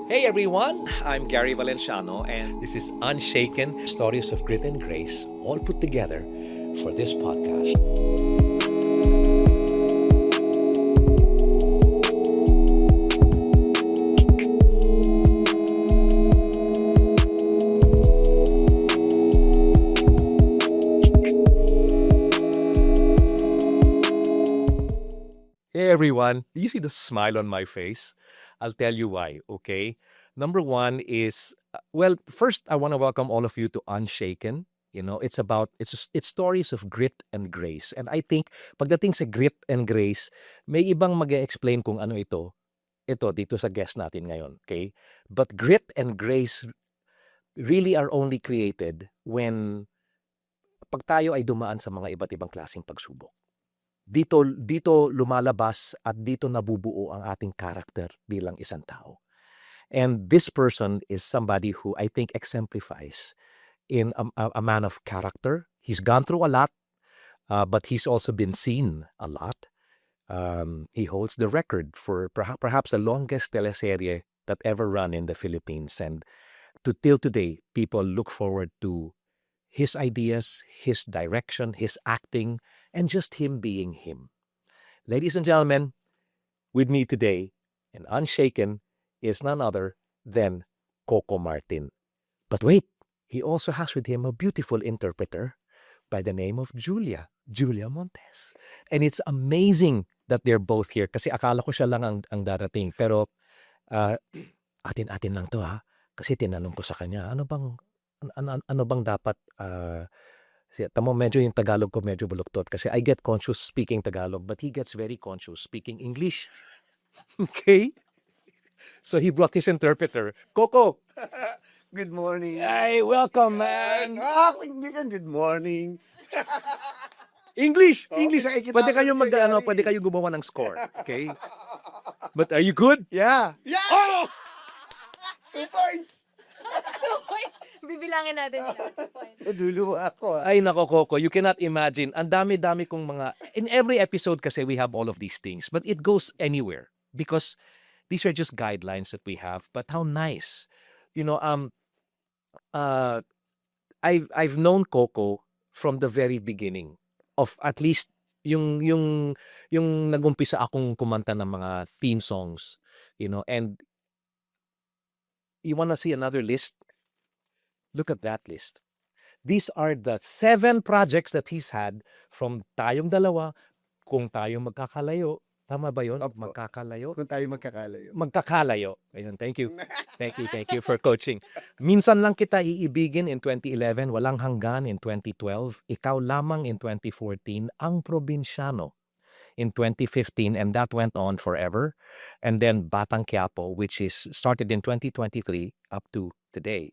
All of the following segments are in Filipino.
Hey everyone, I'm Gary Valenciano, and this is Unshaken Stories of Grit and Grace, all put together for this podcast. Hey everyone, you see the smile on my face? I'll tell you why, okay? Number one is, first I want to welcome all of you to Unshaken. You know, it's stories of grit and grace. And I think pagdating sa grit and grace, may ibang mag-explain kung ano ito. Ito dito sa guest natin ngayon, okay? But grit and grace really are only created when pag tayo ay dumaan sa mga iba't ibang klaseng pagsubok. Dito lumalabas at dito nabubuo ang ating character bilang isang tao. And this person is somebody who I think exemplifies in a man of character. He's gone through a lot, but he's also been seen a lot. He holds the record for perhaps the longest teleserye that ever run in the Philippines. And till today, people look forward to his ideas, his direction, his acting, and just him being him. Ladies and gentlemen, with me today in Unshaken is none other than Coco Martin. But wait, he also has with him a beautiful interpreter by the name of Julia Montes. And it's amazing that they're both here kasi akala ko siya lang ang darating. Pero atin-atin lang to ha. Kasi tinanong ko sa kanya, ano bang dapat tamo medyo yung Tagalog ko medyo buluktot kasi I get conscious speaking Tagalog but he gets very conscious speaking English. Okay? So he brought his interpreter. Coco! Good morning. Ay, welcome, man! Good morning. English! Okay, English! kita Pwede ko kayo si Gary. pwede kayo gumawa ng score. Okay? But are you good? Yeah. Yeah! Oh! 2 points! 2 points. Bibilangin natin yan. 2 points. Naduluwa ako. Ay, nako, Coco, you cannot imagine. Ang dami-dami kong mga... In every episode kasi we have all of these things. But it goes anywhere. Because these are just guidelines that we have. But how nice. You know, I've known Coco from the very beginning of at least yung nagumpisa akong kumanta ng mga theme songs, you know, and you want to see another list? Look at that list. These are the 7 projects that he's had from Tayong Dalawa, Kung Tayo Magkakalayo. Tama ba yun? Opo. Magkakalayo? Kung tayo magkakalayo. Magkakalayo. Ayun, thank you. Thank you for coaching. Minsan lang kita iibigin in 2011, Walang Hanggan in 2012, Ikaw Lamang in 2014, Ang Probinsyano in 2015, and that went on forever. And then Batang Quiapo, which is started in 2023 up to today.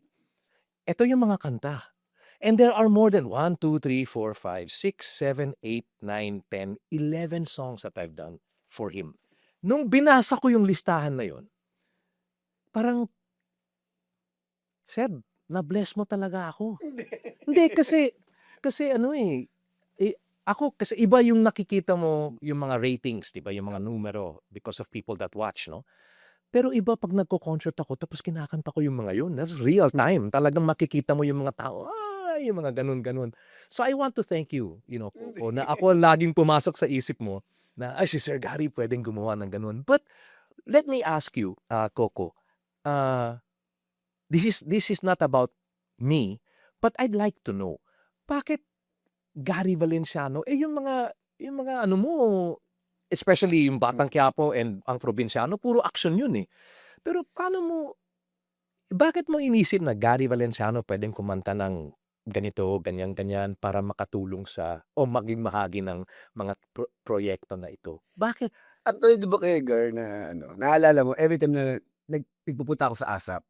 Ito yung mga kanta. And there are more than 1, 2, 3, 4, 5, 6, 7, 8, 9, 10, 11 songs that I've done for him. Nung binasa ko yung listahan na yon, parang, Seb, na-bless mo talaga ako. Hindi, kasi ako, kasi iba yung nakikita mo, yung mga ratings, di ba, yung mga numero, because of people that watch, no? Pero iba pag nagko-concert ako, tapos kinakanta ko yung mga yun. That's real time. Talagang makikita mo yung mga tao, yung mga ganun-ganun. So I want to thank you, you know, Coco, na ako laging pumasok sa isip mo, na, si Sir Gary pwedeng gumawa ng ganun. But let me ask you, Coco, this is not about me, but I'd like to know, bakit Gary Valenciano, yung mga ano mo, especially yung Batang Quiapo and Ang Probinsyano, puro action yun eh. Pero bakit mo inisip na Gary Valenciano pwedeng kumanta ng ganito, ganyan-ganyan para makatulong o maging bahagi ng mga proyekto na ito? Bakit? Actually, di ba kay Gar na naalala mo, every time na nagpupunta ako sa ASAP,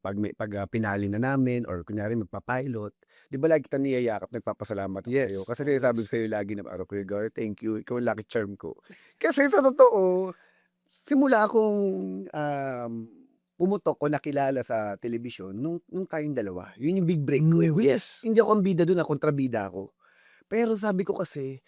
pag pinali na namin or kunyari magpa-pilot, di ba lagi kita niyayakap, nagpapasalamat ako sa'yo. Kasi sabi ko sa'yo lagi na, Kuya Gar, thank you, ikaw ang lucky charm ko. Kasi sa totoo, simula akong pumutok o nakilala sa telebisyon nung Tayong Dalawa. Yun yung big break ko. Yes. Hindi ako ang bida doon, kontrabida ako. Pero sabi ko kasi,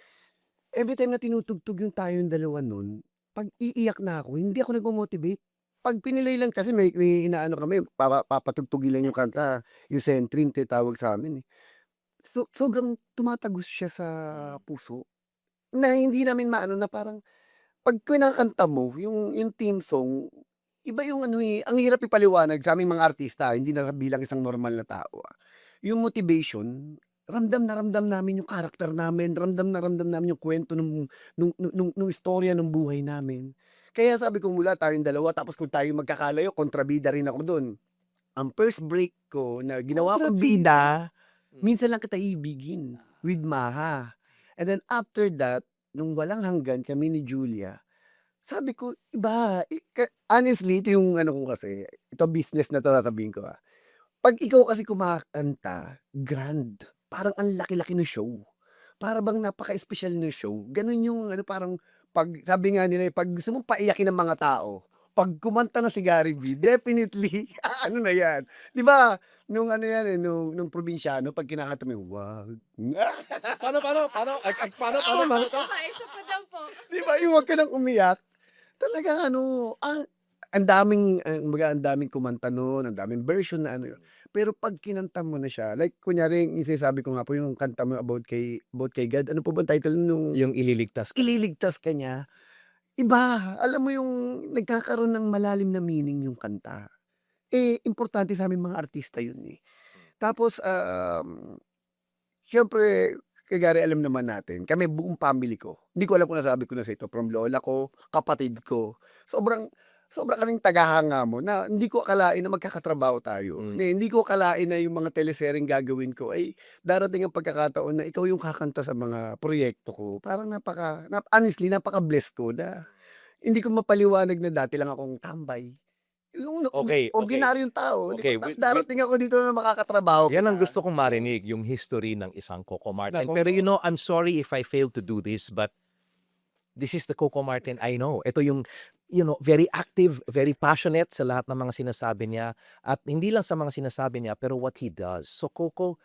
every time na tinutugtog yung Tayong Dalawa nun, pag iiyak na ako, hindi ako nagmo-motivate. 'pag pinilay lang kasi may inaano kami papatugtugin lang yung kanta, yung sentrin tinatawag sa'min, eh. So, sobrang tumatagos siya sa puso, na hindi namin maano na parang 'pag kinakanta mo yung theme song, iba yung ano, eh, ang hirap ipaliwanag sa'ming mga artista, hindi na bilang isang normal na tao, ah. Yung motivation, ramdam na ramdam namin yung karakter namin, ramdam na ramdam namin yung kuwento nung istorya nung buhay namin. Kaya sabi ko mula tayong dalawa tapos kung tayo magkakalayo kontrabida rin ako dun. Ang first break ko na ginawa kong bida, minsan lang kita ibigin with Maha. And then after that, nung walang hanggan kami ni Julia, sabi ko iba, honestly ito yung ano ko kasi, ito business na 'to sasabihin ko, 'pag ikaw kasi kumakanta, grand, parang ang laki-laki ng show. Para bang napaka-espesyal ng show, gano'n yung ano parang 'pag sabi nga nila, 'pag gusto mong paiyakin ng mga tao, 'pag kumanta na si Gary V, definitely ano na 'yan. 'Di ba nung ano 'yan, eh, nung probinsyano 'pag kinakanta mo yung wag Paano, paano? Isa pa daw po. 'di ba yung wag ka ng umiyak, talagang ano, ang daming, kumbaga ang daming kumanta nun, ang daming version na ano yun. Pero 'pag kinanta mo na siya, like kunyari yung sinasabi ko nga po yung kanta mo about kay God, ano po bang title nung Yung ililigtas ka. ililigtas ka niya, iba, alam mo yung nagkakaroon ng malalim na meaning yung kanta. Eh, importante sa'ming mga artista yun, eh. Tapos, siyempre kay Gary alam naman natin, kami buong family ko, hindi ko alam kung nasabi ko na sa ito, from lola ko, kapatid ko, sobrang sobrang kaming tagahanga mo na hindi ko akalain na magkakatrabaho tayo. Hmm. Hindi ko akalain na yung mga teleseryeng gagawin ko ay darating ang pagkakataon na ikaw yung kakanta sa mga proyekto ko. Parang honestly napaka-bless ko na hindi ko mapaliwanag na dati lang akong tambay. Yung Okay, okay. ordinaryong tao, 'di Okay, ba? Ta's darating ako dito na makakatrabaho Yan ang kita. gusto kong marinig, yung history ng isang Coco Martin. Naku. Pero I'm sorry if I failed to do this, but this is the Coco Martin I know. Ito yung, very active, very passionate sa lahat ng mga sinasabi niya. At hindi lang sa mga sinasabi niya, pero what he does. So Coco,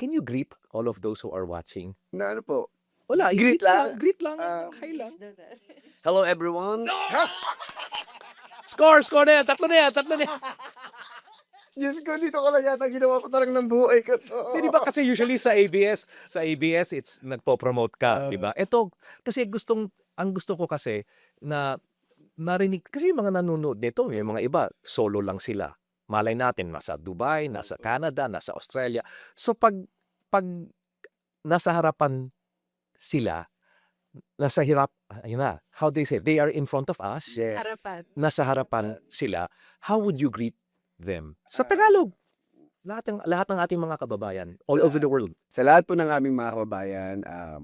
can you greet all of those who are watching? Na ano po, Wala, Greet lang. Greet lang. Ah, Hi lang. hello everyone. Score na yan. Tatlo na yan. Diyos ko, dito ko lang yata ginawa ko talagang ng buhay ko 'to. Di ba kasi usually sa ABS it's nagpo-promote ka, di ba? Ito kasi ang gusto ko kasi na narinig kasi yung mga nanonood nito, yung mga iba solo lang sila. Malay natin nasa Dubai, nasa Canada, nasa Australia. So pag nasa harapan sila, ayun na, how they say, they are in front of us, Yes. Harapan. nasa harapan sila, how would you greet them? Sa Tagalog. Lahat ng ating mga kababayan all over the world. Sa lahat po ng aming mga kababayan,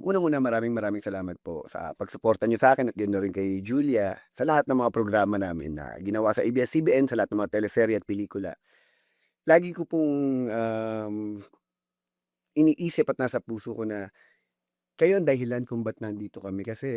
unang-una maraming salamat po sa pagsuporta niyo sa akin at gano'n rin kay Julia sa lahat ng mga programa namin na ginawa sa ABS-CBN, sa lahat ng mga teleserye at pelikula. Lagi ko pong, iniisip at nasa puso ko na kayo ang dahilan kung ba't nandito kami kasi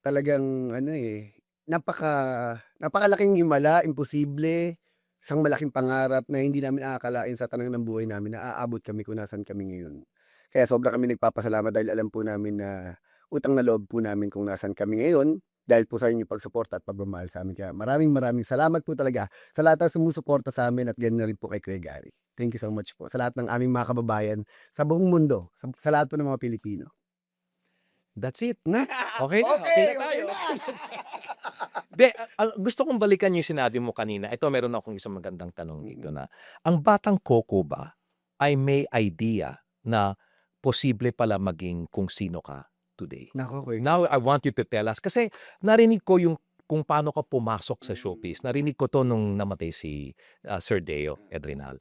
talagang ano, eh, napakalaking himala, imposible, isang malaking pangarap na hindi namin aakalain sa tanang ng buhay namin na aabot kami kung nasaan kami ngayon. Kaya sobra kami nagpapasalamat dahil alam po namin na utang na loob po namin kung nasaan kami ngayon dahil po sa inyong pagsuporta at pagmamahal sa amin. Kaya maraming salamat po talaga sa lahat ng sumusuporta sa amin at gano'n na rin po kay Kuya Gary. Thank you so much po sa lahat ng aming mga kababayan sa buong mundo, sa lahat po ng mga Pilipino. That's it. Okay na, Okay na tayo. na. Gusto kong balikan yung sinabi mo kanina. Ito, meron akong isang magandang tanong dito na, ang batang Coco ba ay may idea na posible pala maging kung sino ka today? Naku, Kuya. Now, I want you to tell us. Kasi narinig ko yung kung paano ka pumasok sa showbiz. Narinig ko to nung namatay si Sir Deo Edrinal.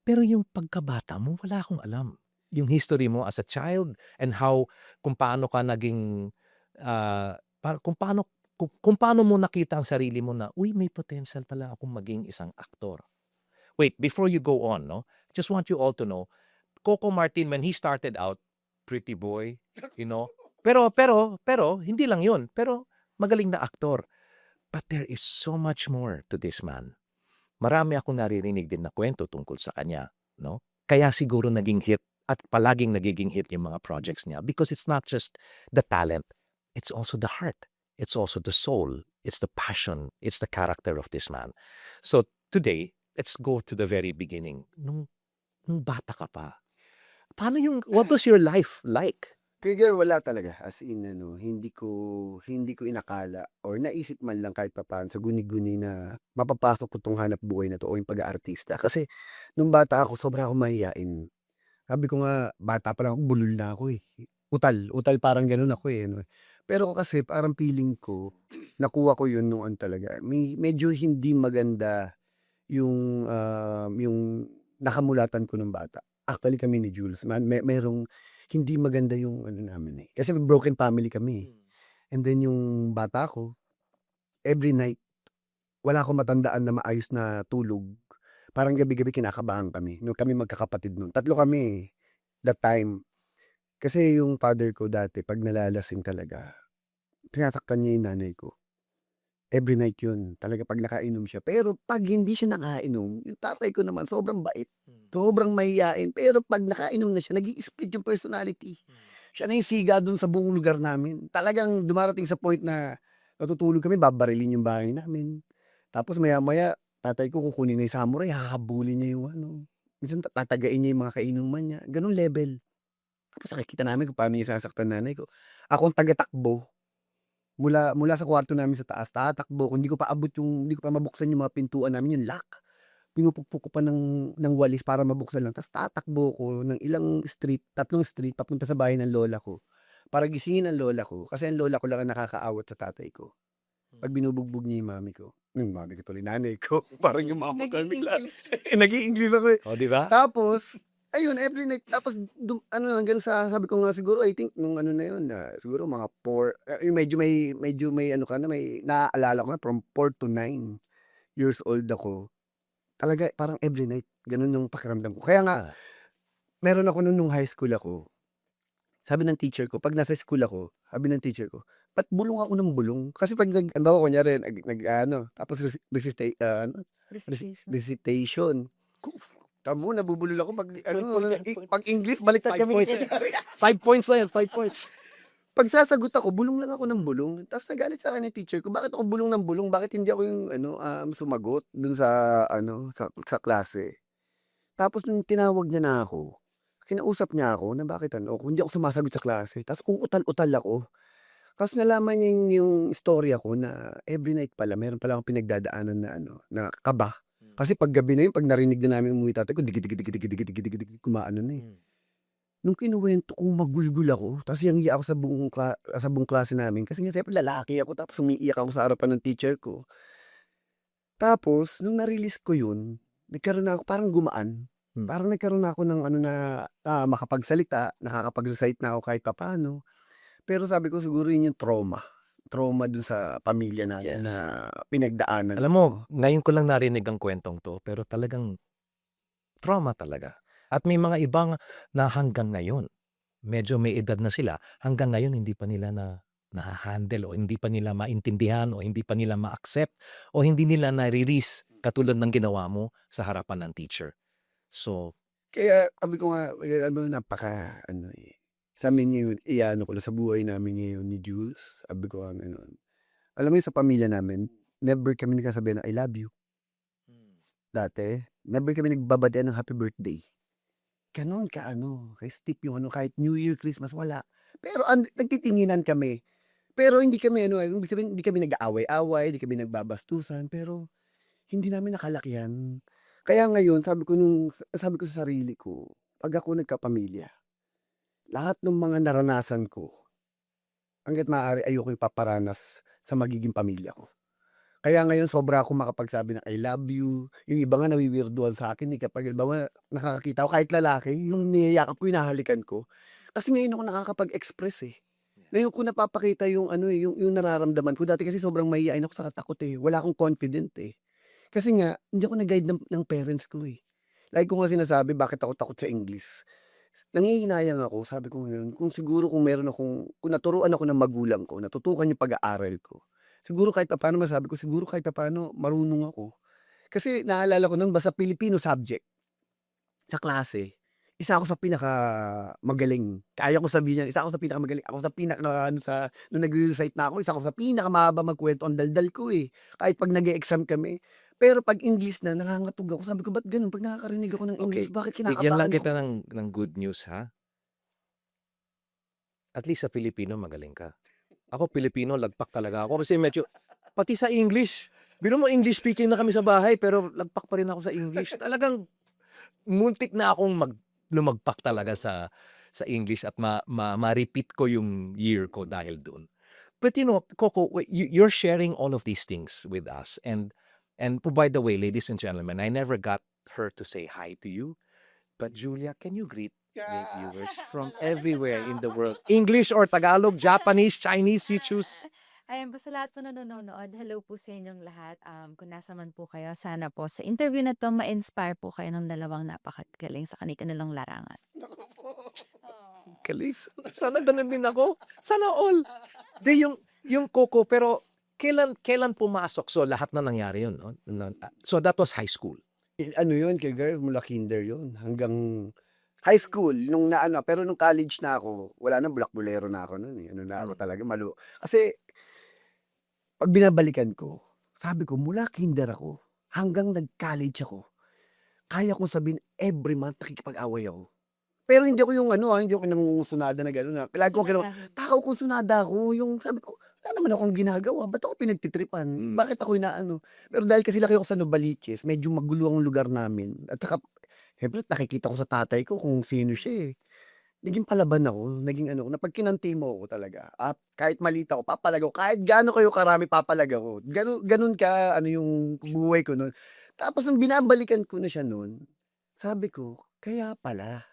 Pero yung pagkabata mo, wala akong alam. Yung history mo as a child and how, kung paano ka naging, kung paano mo nakita ang sarili mo na, uy, may potential pala akong maging isang aktor. Wait, before you go on, no, just want you all to know, Coco Martin, when he started out, pretty boy, pero hindi lang yun. Pero magaling na aktor. But there is so much more to this man. Marami akong naririnig din na kwento tungkol sa kanya, no? Kaya siguro naging hit at palaging nagiging hit yung mga projects niya because it's not just the talent, it's also the heart. It's also the soul. It's the passion. It's the character of this man. So today, let's go to the very beginning. Nung bata ka pa, what was your life like? Trigger wala talaga, as in ano, hindi ko inakala or naisip man lang kahit papaano sa guni-guni na mapapasok ko 'tong hanapbuhay na 'to o yung pag-aartista. Kasi nung bata ako sobra akong mahiyain. Sabi ko nga, bata pa lang ako bulol na ako, eh. Utal parang gano'n ako, eh, ano. Pero kasi parang feeling ko, nakuha ko 'yun nung ano talaga, medyo hindi maganda yung nakamulatan ko nung bata. Actually kami ni Jules merong hindi maganda yung ano namin, eh, kasi broken family kami, eh. And then yung bata ko, every night wala akong matandaan na maayos na tulog. Parang gabi-gabi kinakabahan kami, nung kami magkakapatid nun. Tatlo kami, eh, that time. Kasi yung father ko dati 'pag nalalasing talaga, tinatakpan niya yung nanay ko. Every night yun, talaga 'pag nakainom siya. Pero 'pag hindi siya nakainom, yung tatay ko naman sobrang bait, sobrang mahiyain. Pero 'pag nakainom na siya, nag-i-split yung personality. Siya na yung siga dun sa buong lugar namin. Talagang dumarating sa point na natutulog kami, babarilin yung bahay namin. Tapos maya-maya, tatay ko kukunin na yung samurai, hahabulin niya yung ano, minsan tatagain niya yung mga kainuman niya, gano'ng level. Tapos nakikita namin kung paano niya sasaktan nanay ko. Ako ang tagatakbo, mula sa kwarto namin sa taas, tatakbo ko, hindi ko pa mabuksan yung mga pintuan namin, yung lock. Pinupukpok ko pa ng walis para mabuksan lang, ta's tatakbo ko ng ilang street, 3 street papunta sa bahay ng lola ko, para gisingin ang lola ko. Kasi ang lola ko lang ang nakakaawat sa tatay ko. 'Pag binubugbog niya yung mami ko tuloy, nanay ko, parang yumamak ka bigla. Nag-i-English. Nag-i-English ako, eh. Oh, di ba? Tapos, ayun every night, tapos ano hanggang sa sabi ko nga siguro I think nung ano na yun, siguro mga 4, yung medyo may ano ka na, may naaalala ko na from 4 to 9 years old ako. Talaga parang every night gano'n yung pakiramdam ko. Kaya nga Ah. meron ako nung high school ako, sabi ng teacher ko 'pag nasa school ako, sabi ng teacher ko, "Ba't bulong ako ng bulong?" Kasi 'pag halimbawa kunyari nag-aano tapos ano, Recitation. recitation. Tamo nabubulol ako 'pag ano, Point, point. 'pag English baliktad 5 kami. points. 5 points na yan, 5 points. 'Pag sasagot ako, bulong lang ako ng bulong. Tapos nagalit sa'kin yung teacher ko, bakit ako bulong ng bulong, bakit hindi ako yung ano, sumagot dun sa ano, sa klase. Tapos nung tinawag niya na ako, kinausap niya ako na bakit ano, kung hindi ako sumasagot sa klase, tapos uutal-utal ako. Tapos nalaman niya yung istorya ko na every night pala meron pala akong pinagdadaanan na ano, na kaba. Kasi 'pag gabi na yun, 'pag narinig na namin umuwi tatay ko, digi-digi-digi-digi-digi-digi-digi, kumaano na, eh. Nung kinuwento ko, magulgul ako, tapos yang-iya ako sa buong klase namin kasi nga siyempre lalaki ako tapos umiiyak ako sa harapan ng teacher ko. Tapos nung na-release ko yun, nagkaroon na ako parang gumaan. Parang nagkaroon na ako ng ano na, makapagsalita, nakakapag-recite na ako kahit papaano. Pero sabi ko siguro yun yung trauma dun sa pamilya natin Yes. na pinagdaanan Alam mo, ko. ngayon ko lang narinig ang kwentong 'to, pero talagang trauma talaga. At may mga ibang na hanggang ngayon, medyo may edad na sila, hanggang ngayon hindi pa nila naha-handle o hindi pa nila maintindihan o hindi pa nila ma-accept o hindi nila nare-release katulad ng ginawa mo sa harapan ng teacher. So, Kaya sabi ko nga, alam mo napaka-ano, eh, sa'min yun i-aano ko lang sa buhay namin ngayon ni Jules, sabi ko nga gano'n. Alam mo yun sa pamilya namin, never kami nagsasabihan ng I love you. Dati, never kami nagbabatian ng happy birthday. Gano'n ka-ano, ka-steep yung ano, kahit New Year, Christmas, wala. Pero nagtitinginan kami. Pero hindi kami ano, ibig sabihin hindi kami nag-aaway-away, hindi kami nagbabastusan, pero hindi namin nakalakihan. Kaya ngayon sabi ko sa sarili ko, 'pag ako nagkapamilya, lahat ng mga naranasan ko, hangga't maaari ayoko ipaparanas sa magiging pamilya ko. Kaya ngayon sobra akong makapagsabi ng I love you. Yung iba nga nawi-weirduhan sa'kin, eh, kapag halimbawa nakakakita ako kahit lalaki, yung niyayakap ko, hinahalikan ko. Kasi ngayon ako nakakapag-express, eh. Ngayon ko napapakita yung ano, eh, yung nararamdaman ko. Dati kasi sobrang mahiyain ako, saka takot, eh. Wala akong confident, eh. Kasi nga hindi ako na-guide ng parents ko, eh. Lagi ko nga sinasabi bakit ako takot sa English. Nanghihinayang ako, sabi ko ngayon, kung naturuan ako ng magulang ko, natutukan yung pag-aaral ko, siguro kahit papaano masabi ko, siguro kahit papaano marunong ako. Kasi naalala ko nun basta Filipino subject sa klase, isa ako sa pinakamagaling. Kaya ko sabihin yan, isa ako sa pinakamagaling. Ako sa pinaka ano sa nung nagre-recite na ako, isa ako sa pinakamahaba magkuwento. Ang daldal ko, eh, kahit 'pag nag-e-exam kami. Pero 'pag English na, nangangatog ako. Sabi ko, "Ba't gano'n? 'Pag nakakarinig ako ng English, Okay, bakit bigyan lang kinakabahan kita ako?" ng good news, ha? At least sa Filipino magaling ka. Ako Pilipino, lagpak talaga ako kasi medyo pati sa English, biro mo English speaking na kami sa bahay pero lagpak pa rin ako sa English. Talagang muntik na akong lumagpak talaga sa English at ma-repeat ko yung year ko dahil doon. But you know, Coco, you're sharing all of these things with us. And by the way, ladies and gentlemen, I never got her to say hi to you. But Julia, can you greet the viewers from everywhere in the world? English or Tagalog, Japanese, Chinese, you choose. Ayan po, sa lahat po na nanonood, hello po sa inyong lahat. Kung nasa man po kayo, sana po sa interview na 'to ma-inspire po kayo ng dalawang napakagaling sa kani-kanilang larangan. Oh. Galing. Sana ganun din ako. Sana all. Di yung Coco, pero kailan pumasok? So lahat na nangyari yun, no? So that was high school. Ano yun kay girl, mula kinder yun hanggang high school nung naano, pero nung college na ako, wala na, bulak-bulero na ako nun, eh. Ano na ako talaga, kasi 'pag binabalikan ko, sabi ko mula kinder ako hanggang nag-college ako, kaya kong sabihin every month nakikipag-away ako. Pero hindi ako yung ano, hindi ako nangungusunada na gano'n, lagi kong Sunadahin. tao kong sunada ako, yung sabi ko, wala naman akong ginagawa, ba't ako pinagtitripan? Bakit ako inaano? Pero dahil kasi laki ako sa Novaliches, medyo magulo ang lugar namin at saka siyempre nakikita ko sa tatay ko kung sino siya, eh. Naging palaban ako, naging ano, na 'pag kinanti mo ako talaga, at kahit maliit ako papalag ako, kahit gaano kayo karami papalag ako. Gano'n ka ano yung buhay ko nun. Tapos nung binabalikan ko na siya nun, sabi ko, kaya pala.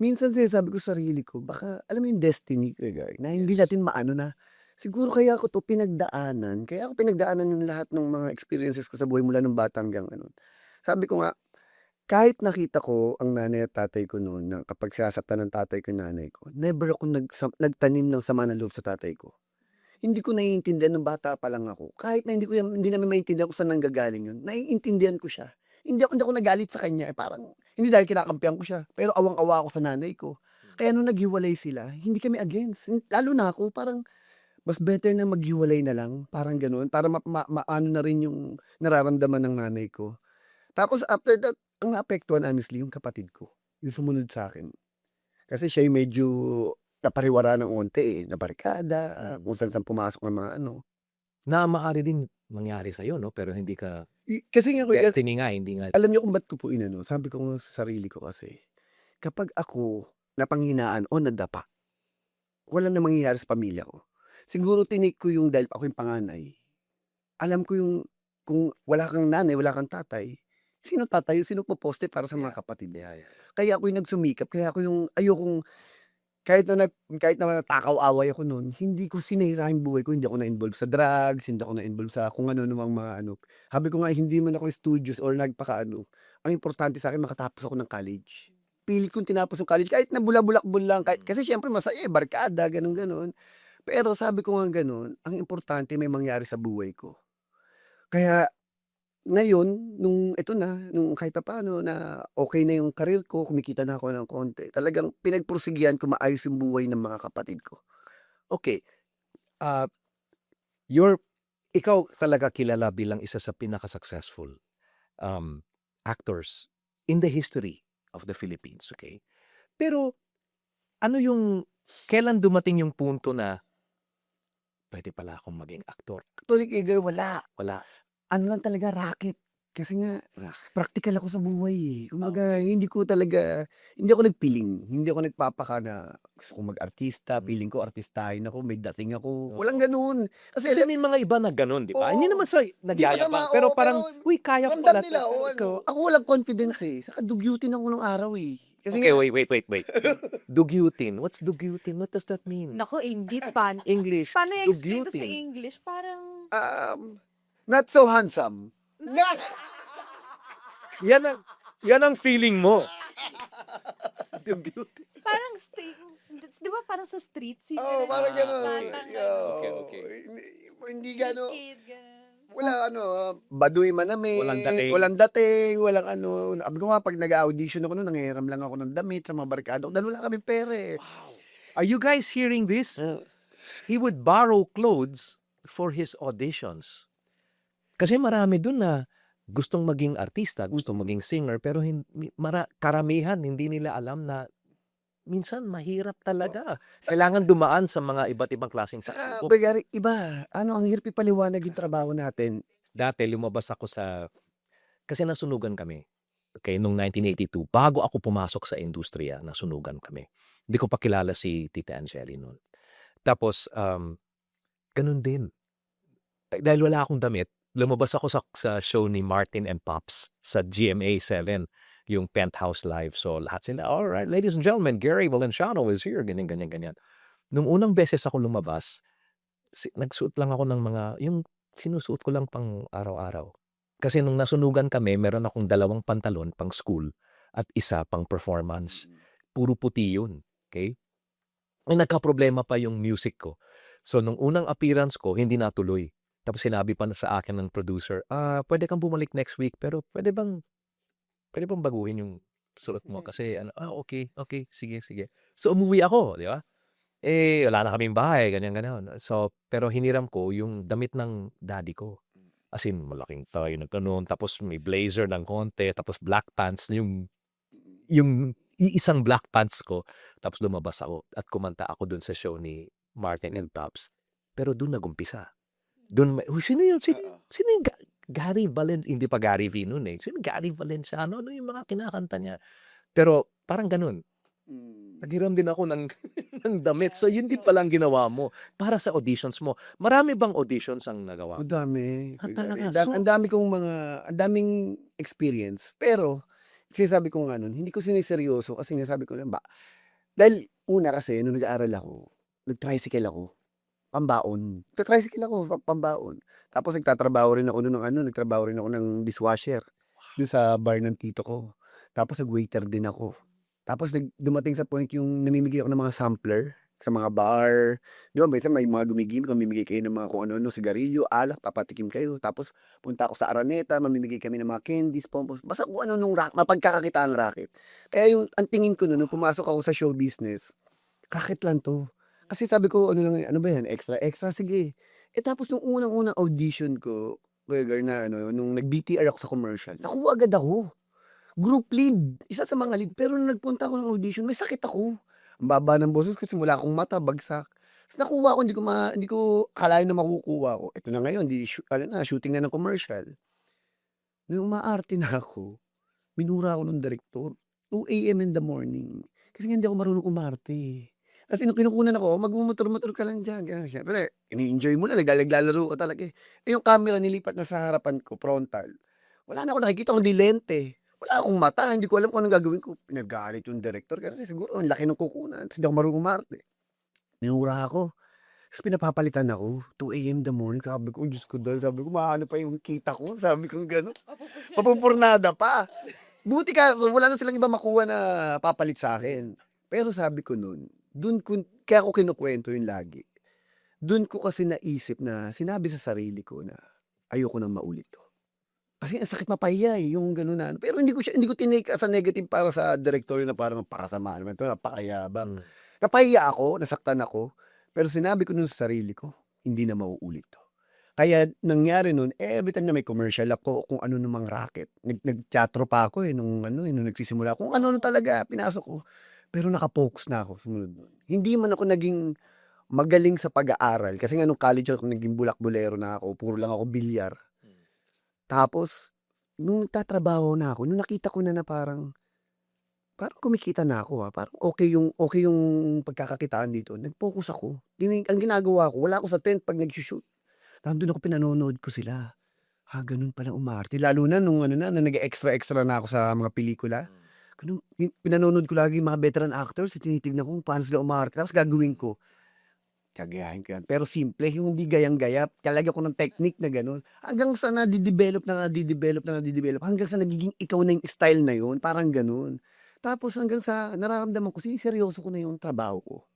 Minsan sinasabi ko sa sarili ko, baka alam mo yung destiny ko, eh, guy, na hindi Yes. natin maano na, siguro kaya ko 'to pinagdaanan, kaya ko pinagdaanan yung lahat ng mga experiences ko sa buhay mula nung bata hanggang ano. Sabi ko nga, kahit nakita ko ang nanay at tatay ko noon na kapag sinasaktan ng tatay ko yung nanay ko, never ako nagtanim ng sama ng loob sa tatay ko. Hindi ko naiintindihan nung bata pa lang ako, kahit na hindi namin maintindihan kung saan nanggagaling yun, naiintindihan ko siya. Hindi ako nagalit sa kanya, eh, parang hindi dahil kinakampihan ko siya, pero awang-awa ako sa nanay ko. Kaya nung naghiwalay sila, hindi kami against, lalo na ako parang mas better na maghiwalay na lang, parang gano'n, para maano na rin yung nararamdaman ng nanay ko. Tapos after that, ang naapektuhan honestly yung kapatid ko, yung sumunod sa'kin. Kasi siya yung medyo napariwara ng onti, eh, nabarkada, kung saan-saan pumasok ng mga ano. Na maaari din mangyari sa'yo, no? Pero hindi ka, Kasi nga kuya, destiny nga, hindi nga. alam niyo kung ba't ko po inano, sabi ko nga sa sarili ko kasi, kapag ako napanghinaan o nadapa, wala na mangyayari sa pamilya ko. Siguro tinake ko yung dahil ako yung panganay, alam ko yung kung wala kang nanay, wala kang tatay, sino tatayo, sino poposte para sa mga kapatid? Yeah, yeah. Kaya ako yung nagsumikap, kaya ako yung ayokong kahit na takaw-away ako nun, hindi ko sinira yung buhay ko, hindi ako na-involve sa drugs, hindi ako na-involve sa kung ano namang mga ano. Sabi ko nga hindi man ako studious or nagpakaano, ang importante sa'kin makatapos ako ng college. Pilit kong tinapos yung college kahit na bulabulakbol lang, kahit kasi siyempre masaya, eh, barkada, gano'n-gano'n. Pero sabi ko nga gano'n, ang importante may mangyari sa buhay ko. Kaya ngayon, nung kahit papaano na okey na yung career ko, kumikita na ako ng konti, talagang pinagpursigihan ko maayos yung buhay ng mga kapatid ko. Okay. Uh, ikaw talaga kilala bilang isa sa pinaka-successful um, actors in the history of the Philippines, okay? Pero ano kailan dumating yung punto na pwede pala akong maging aktor? Actually kay girl wala, Wala. ano lang talaga raket. Kasi nga Raket. praktikal ako sa buhay, eh. Kumbaga Okay. hindi ako nagpiling, hindi ako nagpapaka na gusto kong mag-artista, piling ko artistahin ako, may dating ako, walang gano'n. Kasi Kasi may mga iba na gano'n, di ba? Hindi oo. naman sa Di nagyayabang, masama, pero oo, parang, pero uy, kaya ko ramdam pala 'to. nila o ano. Ako walang confidence, eh, saka dugyutin ako nung araw, eh. Kasi Okay, nga wait. Dugyutin. What's dugyutin? What does that mean? Naku, inggit English. paano i-explain 'to sa Dugyutin. English? Parang not so handsome. Yan ang feeling mo. Dugyutin. parang 'di ba parang sa street Oo, sino parang na gano'n. batang Okay. Hindi street gano'n. kid, gano'n. Wala ano, baduy Walang manamit, dating. walang dating, walang ano. Sabi ko nga 'pag nag-a-audition ako no'n nanghihiram lang ako ng damit sa mga barkada ko dahil wala kaming pera, eh. Are you guys hearing this? Ah, He would borrow clothes for his auditions. Kasi marami dun na gustong maging artista, gustong maging singer, pero karamihan hindi nila alam na minsan mahirap talaga. Kailangan dumaan sa mga iba't ibang klaseng Saka pagsubok. Bagari iba, ano ang hirap ipaliwanag yung trabaho natin. Dati lumabas ako kasi nasunugan kami. Okay, nung 1982, bago ako pumasok sa industriya, nasunugan kami. Hindi ko pa kilala si Tita Angeli noon. Tapos, ganun din. Dahil wala akong damit, lumabas ako sa show ni Martin and Pops sa GMA7, yung Penthouse Live. So lahat sila, all right, ladies and gentlemen, Gary Valenciano is here, ganyan, ganyan, ganyan. Nung unang beses ako lumabas, nagsuot lang ako ng yung sinusuot ko lang pang araw-araw. Kasi nung nasunugan kami, meron akong 2 pantalon pang school at isa pang performance. Puro puti yun. Okay? Ay nagkaproblema pa yung music ko. So nung unang appearance ko, hindi natuloy. Tapos sinabi pa sa akin ng producer, pwede kang bumalik next week, pero pwede bang baguhin yung suot mo? Kasi okay, okay, sige, sige. So umuwi ako, di ba? Wala na kaming bahay, ganyan, ganyan. So, pero hiniram ko yung damit ng daddy ko. As in, malaking tie na gano'n, tapos may blazer ng konti, tapos black pants, yung iisang black pants ko. Tapos lumabas ako at kumanta ako dun sa show ni Martin and Pops. Pero dun nagumpisa. Sino yun? Sino yung Gary hindi pa Gary V nun eh. Sino Gary Valenciano? Ano yung mga kinakanta niya? Pero parang ganun. Naghiram din ako ng, ng damit. So yun din palang ginawa mo para sa auditions mo. Marami bang auditions ang nagawa? Ang dami. Talaga. Ang dami kong ang daming experience. Pero, sinasabi ko nga nun, hindi ko siniseryoso kasi sinasabi ko lang dahil una kasi, nung nag-aaral ako, nag-tricycle ako. Pambaon. Nagta-tricycle ako, pambaon. Tapos nagtatrabaho rin ako nun nagtrabaho rin ako ng dishwasher. Dun sa bar ng tito ko. Tapos nag-waiter din ako. Tapos dumating sa point yung namimigay ako ng mga sampler sa mga bar. Di ba, minsan may mga gumigimik, mamimigay kayo ng mga kung ano, sigarilyo, alak, papatikim kayo. Tapos punta ako sa Araneta, mamimigay kami ng mga candies, pompos. Basta kung ano nung mapagkakakitaan racket. Kaya yung, ang tingin ko nun, nung pumasok ako sa show business, racket lang to. Kasi sabi ko, ano lang, ano ba yan, extra, extra, sige. Tapos nung unang-unang audition ko, Kuya na nung nag-BTR ako sa commercial, nakuha agad ako. Group lead, isa sa mga lead. Pero nung nagpunta ako ng audition, may sakit ako. Ang baba ng boses ko, simula akong mata, bagsak. Tapos nakuha ko, hindi ko akalain na makukuha ko. Ito na ngayon, shooting na ng commercial. Nung umaarte na ako, minura ako ng director. 2 AM in the morning. Kasi nga hindi ako marunong umarte. Kasi nung kinukunan ako, magmomotor-motor ka lang diyan, gano'n. Siyempre ini-enjoy mo na, naglalaro ka talaga, eh. Yung camera nilipat na sa harapan ko, frontal. Wala na akong nakikita kundi lente. Wala akong mata, hindi ko alam kung anong gagawin ko. Pinagalit yung director kasi siguro ang laki ng kukunan, ta's hindi ako marunong umarte. Minura ako. Ta's pinapapalitan ako, 2 AM in the morning. Sabi ko, Diyos ko dahil sabi ko, maano pa yung kita ko, sabi ko gano'n. Mapupurnada pa. Buti wala na silang iba makuha na papalit sa akin. Pero sabi ko nun, kaya ko kinukwento yun lagi. Dun ko kasi naisip na sinabi sa sarili ko na ayoko nang maulit 'to. Kasi ang sakit mapahiya, eh, yung gano'n na pero hindi ko tinake as a negative para sa direktor na parang napakasama naman 'to, napakayabang. Mm. Napahiya ako, nasaktan ako, pero sinabi ko nun sa sarili ko, hindi na mauulit 'to. Kaya nangyari nun, everytime na may commercial ako, kung ano namang racket, nagteatro pa ako, nung nung nagsisimula, kung ano talaga pinasok ko. Pero naka-focus na ako sumunod nun. Hindi man ako naging magaling sa pag-aaral kasi nga nung college ako naging bulak-bolero na ako, puro lang ako bilyar. Tapos nung nagtatrabaho na ako, nung nakita ko na parang kumikita na ako, parang okay yung pagkakakitaan dito, nag-focus ako. Ang ginagawa ko, wala ako sa tent 'pag nagso-shoot. Nandun ako, pinanonood ko sila. Ganun pala umarte. Lalo na nung nag-e-extra-extra na ako sa mga pelikula. Ganun, pinanonood ko lagi yung mga veteran actors, tinitignan ko kung paano sila umarte. Tapos gagawin ko, gagayahin ko yan. Pero simple, yung hindi gayang-gaya, lalagyan ko ng technique na gano'n. Hanggang sa nadidevelop, hanggang sa nagiging ikaw na yung style na yun, parang gano'n. Tapos hanggang sa nararamdaman ko, siniseryoso ko na yung trabaho ko.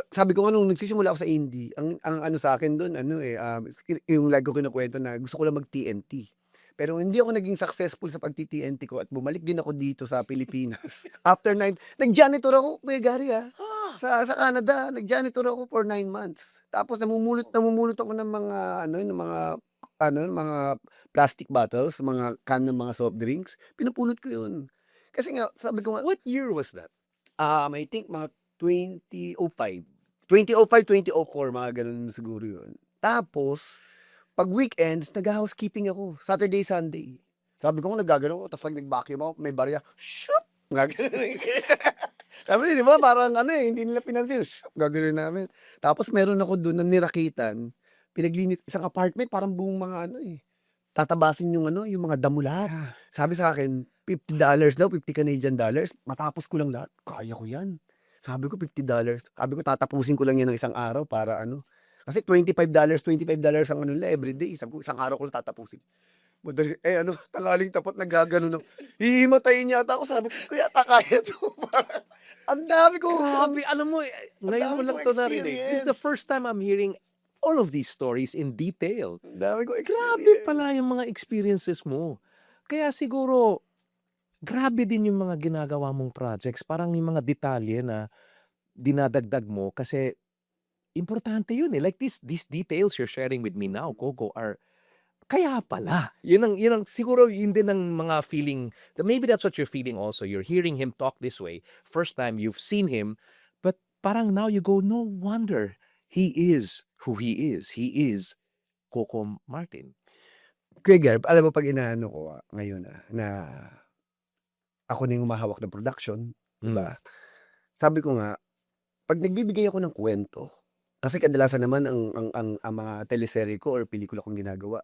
sabi ko nga nung nagsisimula ako sa indie, ang ano sa'kin dun ano, yung lagi ko kinukuwento na gusto ko lang mag-TNT. Pero hindi ako naging successful sa pagti-TNT ko at bumalik din ako dito sa Pilipinas. After 9 nag-janitor ako, Kuya Gary, sa Canada. Nag-janitor ako for 9 months. Tapos namumulot ako ng mga mga plastic bottles, mga can ng mga soft drinks. Pinupulot ko yun. Kasi nga, sabi ko nga, What year was that? I think mga 2005. 2005, 2004, mga ganun siguro yun. Tapos, pag weekends, nag-housekeeping ako. Saturday, Sunday. Sabi ko nga nagagano ko, tapos pag nag-vacuum ako, may barya, shoop! Gagano'n. Sabi, di ba, parang hindi nila pinansin. Shoop! Gagano'n namin. Tapos meron ako doon na nirakitan. Pinaglinis, isang apartment, parang buong mga tatabasin yung yung mga damo lahat. Sabi sa akin, $50 daw, 50 Canadian dollars. Matapos ko lang lahat. Kaya ko yan. Sabi ko, $50. Sabi ko, tatapusin ko lang yan ng isang araw para Kasi $25 ang nila everyday. Sabi ko, isang araw ko lang tatapusin. Madali, tanghaling tapot, nagagano hihimatayin yata ako. Sabi ko, kaya kaya to. Ang dami ko. Grabe, alam mo, ngayon mo dami lang kong to narinig. This is the first time I'm hearing all of these stories in detail. Ang dami ko Grabe experience. pala yung mga experiences mo. Kaya siguro, grabe din yung mga ginagawa mong projects. Parang yung mga detalye na dinadagdag mo kasi importante yun eh. Like these details you're sharing with me now, Coco, are kaya pala. Yun ang siguro yun din ang mga feeling. Maybe that's what you're feeling also. You're hearing him talk this way. First time you've seen him, but parang now you go, no wonder he is who he is. He is Coco Martin. Kuya Garb, alam mo pag inaano ko ngayon na ako na yung humahawak ng production, diba? Sabi ko nga, pag nagbibigay ako ng kwento, kasi kadalasan naman ang mga teleserye ko or pelikula kong ginagawa,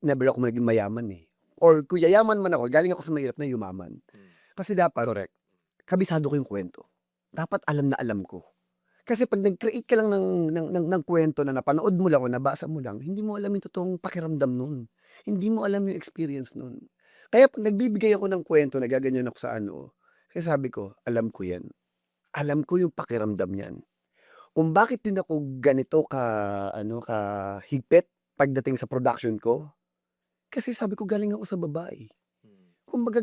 never ako maging mayaman eh. Or kung yayaman man ako, galing ako sa mahirap na yumaman. Kasi dapat, Correct. kabisado ko yung kwento. Dapat alam na alam ko. Kasi pag nag-create ka lang ng kwento na napanood mo lang o nabasa mo lang, hindi mo alam yung totoong pakiramdam nun. Hindi mo alam yung experience nun. Kaya pag nagbibigay ako ng kwento, nagaganyan ako sa kasi sabi ko, alam ko yan. Alam ko yung pakiramdam yan. Kung bakit din ako ganito kahigpit pagdating sa production ko, kasi sabi ko galing ako sa babae. Kumbaga,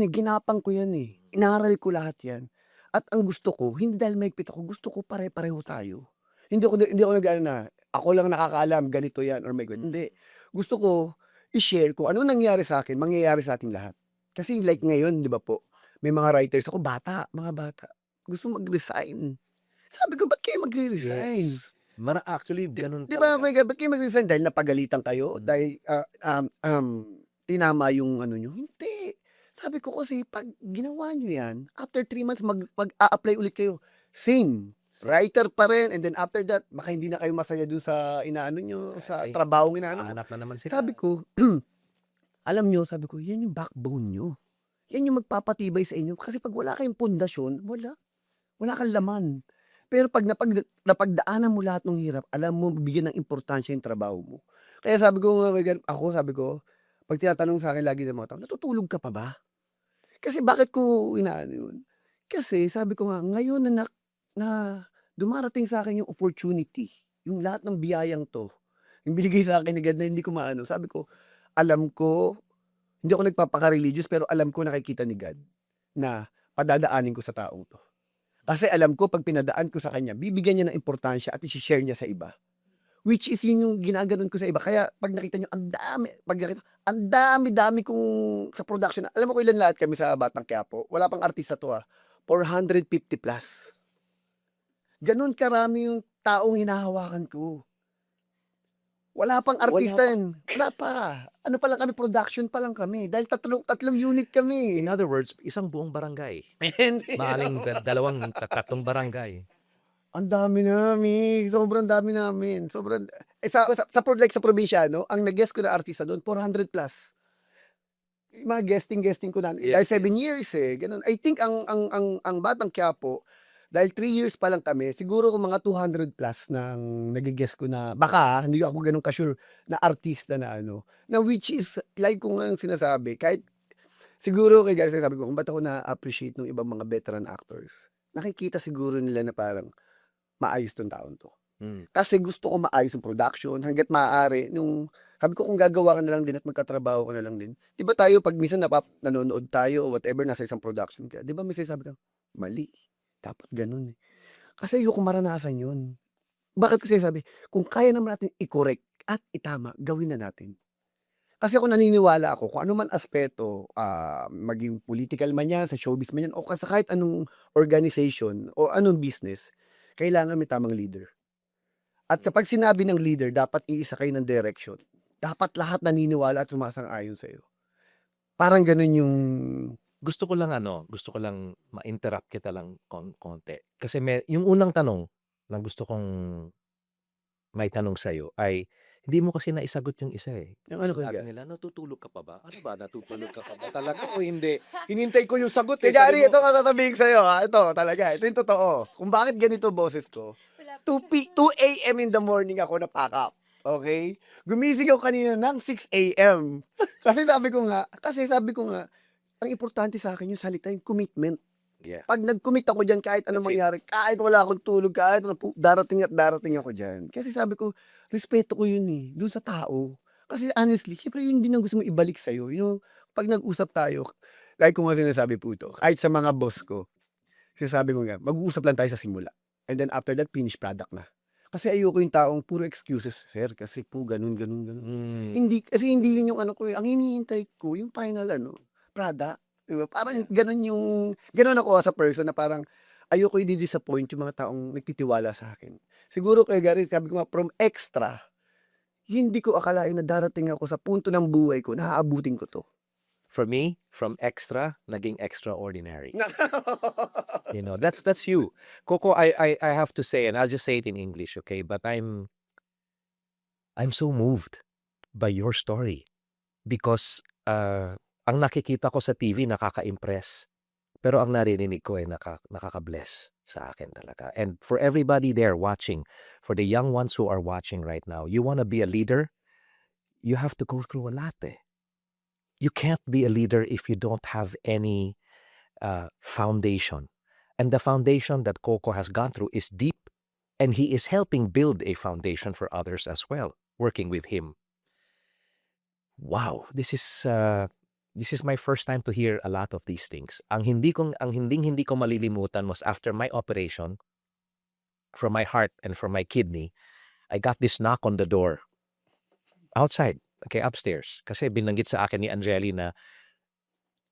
ginapang ko yan eh. Inaral ko lahat yan. At ang gusto ko, hindi dahil mahigpit ako, gusto ko pare-pareho tayo. Hindi ako nag-ano na, ako lang nakakaalam, ganito yan, or may ganito. Hindi. Gusto ko, i-share ko, ano nangyari sa akin, mangyayari sa ating lahat. Kasi like ngayon, di ba po, may mga writers ako, mga bata. Gusto mag-resign. Sabi ko, ba't kayo magre-resign? Yes. Actually, ganun Di ba, talaga. ba't kayo mag-resign? Dahil napagalitan kayo? Dahil tinama yung nyo? Hindi. Sabi ko kasi, pag ginawa nyo yan, after 3 months, mag-a-apply ulit kayo. Same. Writer pa rin. And then after that, baka hindi na kayo masaya dun sa inaano nyo, sa Kasi trabaho inaano. hanap na naman sila. Sabi ko, alam nyo, sabi ko, yan yung backbone nyo. Yan yung magpapatibay sa inyo. Kasi pag wala kayong pundasyon, wala kang laman. Pero pag napagdaanan mo lahat ng hirap, alam mo, bigyan ng importansya yung trabaho mo. Kaya sabi ko, sabi ko, pag tinatanong sa akin lagi ng mga tao, natutulog ka pa ba? Kasi bakit ko inaano yun? Kasi sabi ko nga, ngayon na dumarating sa akin yung opportunity, yung lahat ng biyayang to, yung binigay sa akin ni God na hindi ko maano, sabi ko, alam ko, hindi ako nagpapaka-religious, pero alam ko nakikita ni God na padadaanin ko sa taong to. Kasi alam ko, pag pinadaan ko sa kanya, bibigyan niya ng importansya at i-share niya sa iba. Which is yun yung ginaganon ko sa iba. Kaya pag nakita nyo, ang dami kong sa production. Alam mo ko ilan lahat kami sa Batang Quiapo? Wala pang artista to 450 plus. Ganon karami yung taong hinahawakan ko. Wala pang artista yan. Wala pa. Ano pa lang kami, production pa lang kami. Dahil tatlong unit kami. In other words, isang buong barangay. Hindi. Maling tatlong barangay. Ang dami namin. Sobrang dami namin. Sobrang sa probinsya, ang nag-guest ko na artista doon 400 plus. Yung mga guesting ko na. Dahil 7 years ganun. I think ang Batang Quiapo, dahil 3 years pa lang kami, siguro kung mga 200 plus nang nag-guest ko na, baka hindi ako ganun ka-sure na artista na na which is, like kung ang sinasabi, kahit siguro kay Garcia sabi ko, kung ba't ako na-appreciate ng ibang mga veteran actors, nakikita siguro nila na parang, maayos 'tong taon 'to. Mm. Kasi gusto ko maayos yung production hangga't maaari sabi ko kung gagawa ka na lang din at magkatrabaho ka na lang din. 'Di ba tayo 'pag minsan nanonood tayo o whatever nasa isang production ka, 'di ba may sinasabi kang, "Mali, dapat gano'n, eh." Kasi ayokong maranasan 'yun. Bakit ko sinasabi? Kung kaya naman natin i-correct at itama, gawin na natin. Kasi ako naniniwala ako kung ano man aspeto, maging political man 'yan, sa showbiz man 'yan o sa kahit anong organization o anong business, kailangan may tamang leader. At kapag sinabi ng leader dapat iisa kayo ng direction, dapat lahat naniniwala at sumasang-ayon sa'yo. Parang gano'n yung Gusto ko lang ma-interrupt kita lang konti. Kasi yung unang tanong na gusto kong maitanong sa'yo ay hindi mo kasi naisagot yung isa, eh. yung ano Sabi kaya. nila, "Natutulog ka pa ba?" Ano ba, natutulog ka pa ba talaga o hindi? Hinintay ko yung sagot, eh. Kaya Sabi ito mo ang sasabihin ko sa'yo, ito talaga, ito yung totoo. Kung bakit ganito boses ko, 2 AM in the morning ako na-pack up, okey? Gumising ako kanina ng 6 AM. Kasi sabi ko nga, ang importante sa'kin yung salita, yung commitment. Yeah, 'Pag nag-commit ako diyan kahit anong that's it. mangyari, kahit wala akong tulog, kahit ano darating at darating ako diyan. Kasi sabi ko, respeto ko yun, eh, dun sa tao. Kasi honestly, siyempre yun din ang gusto mong ibalik sa'yo, yung 'pag nag-usap tayo, like ko nga sinasabi po 'to, kahit sa mga boss ko, sinasabi ko nga, mag-uusap lang tayo sa simula, and then after that, finished product na. Kasi ayoko yung taong puro excuses, "Sir, kasi po ganun, ganun, ganun." Hmm, Hindi yun yung ano ko, eh, ang hinihintay ko yung final product, 'di ba? Parang yeah. gano'n ako as a person na parang ayoko i-di-disappoint yung mga taong nagtitiwala sa'kin. Siguro kay Gary, sabi ko nga from extra, hindi ko akalain na darating ako sa punto ng buhay ko na aabutin ko 'to. For me, from extra, naging extraordinary. You know, that's you. Coco, I have to say, and I'll just say it in English, okay? But I'm so moved by your story because ang nakikita ko sa TV nakaka-impress. Pero ang naririnig ko ay nakaka-bless sa akin talaga. And for everybody there watching, for the young ones who are watching right now, you wanna be a leader, you have to go through a lot, eh. You can't be a leader if you don't have any foundation. And the foundation that Coco has gone through is deep, and he is helping build a foundation for others as well, working with him. Wow, this is my first time to hear a lot of these things. Ang hindi ko malilimutan was after my operation, from my heart and from my kidney, I got this knock on the door outside, okay, upstairs. Kasi binanggit sa akin ni Angeli na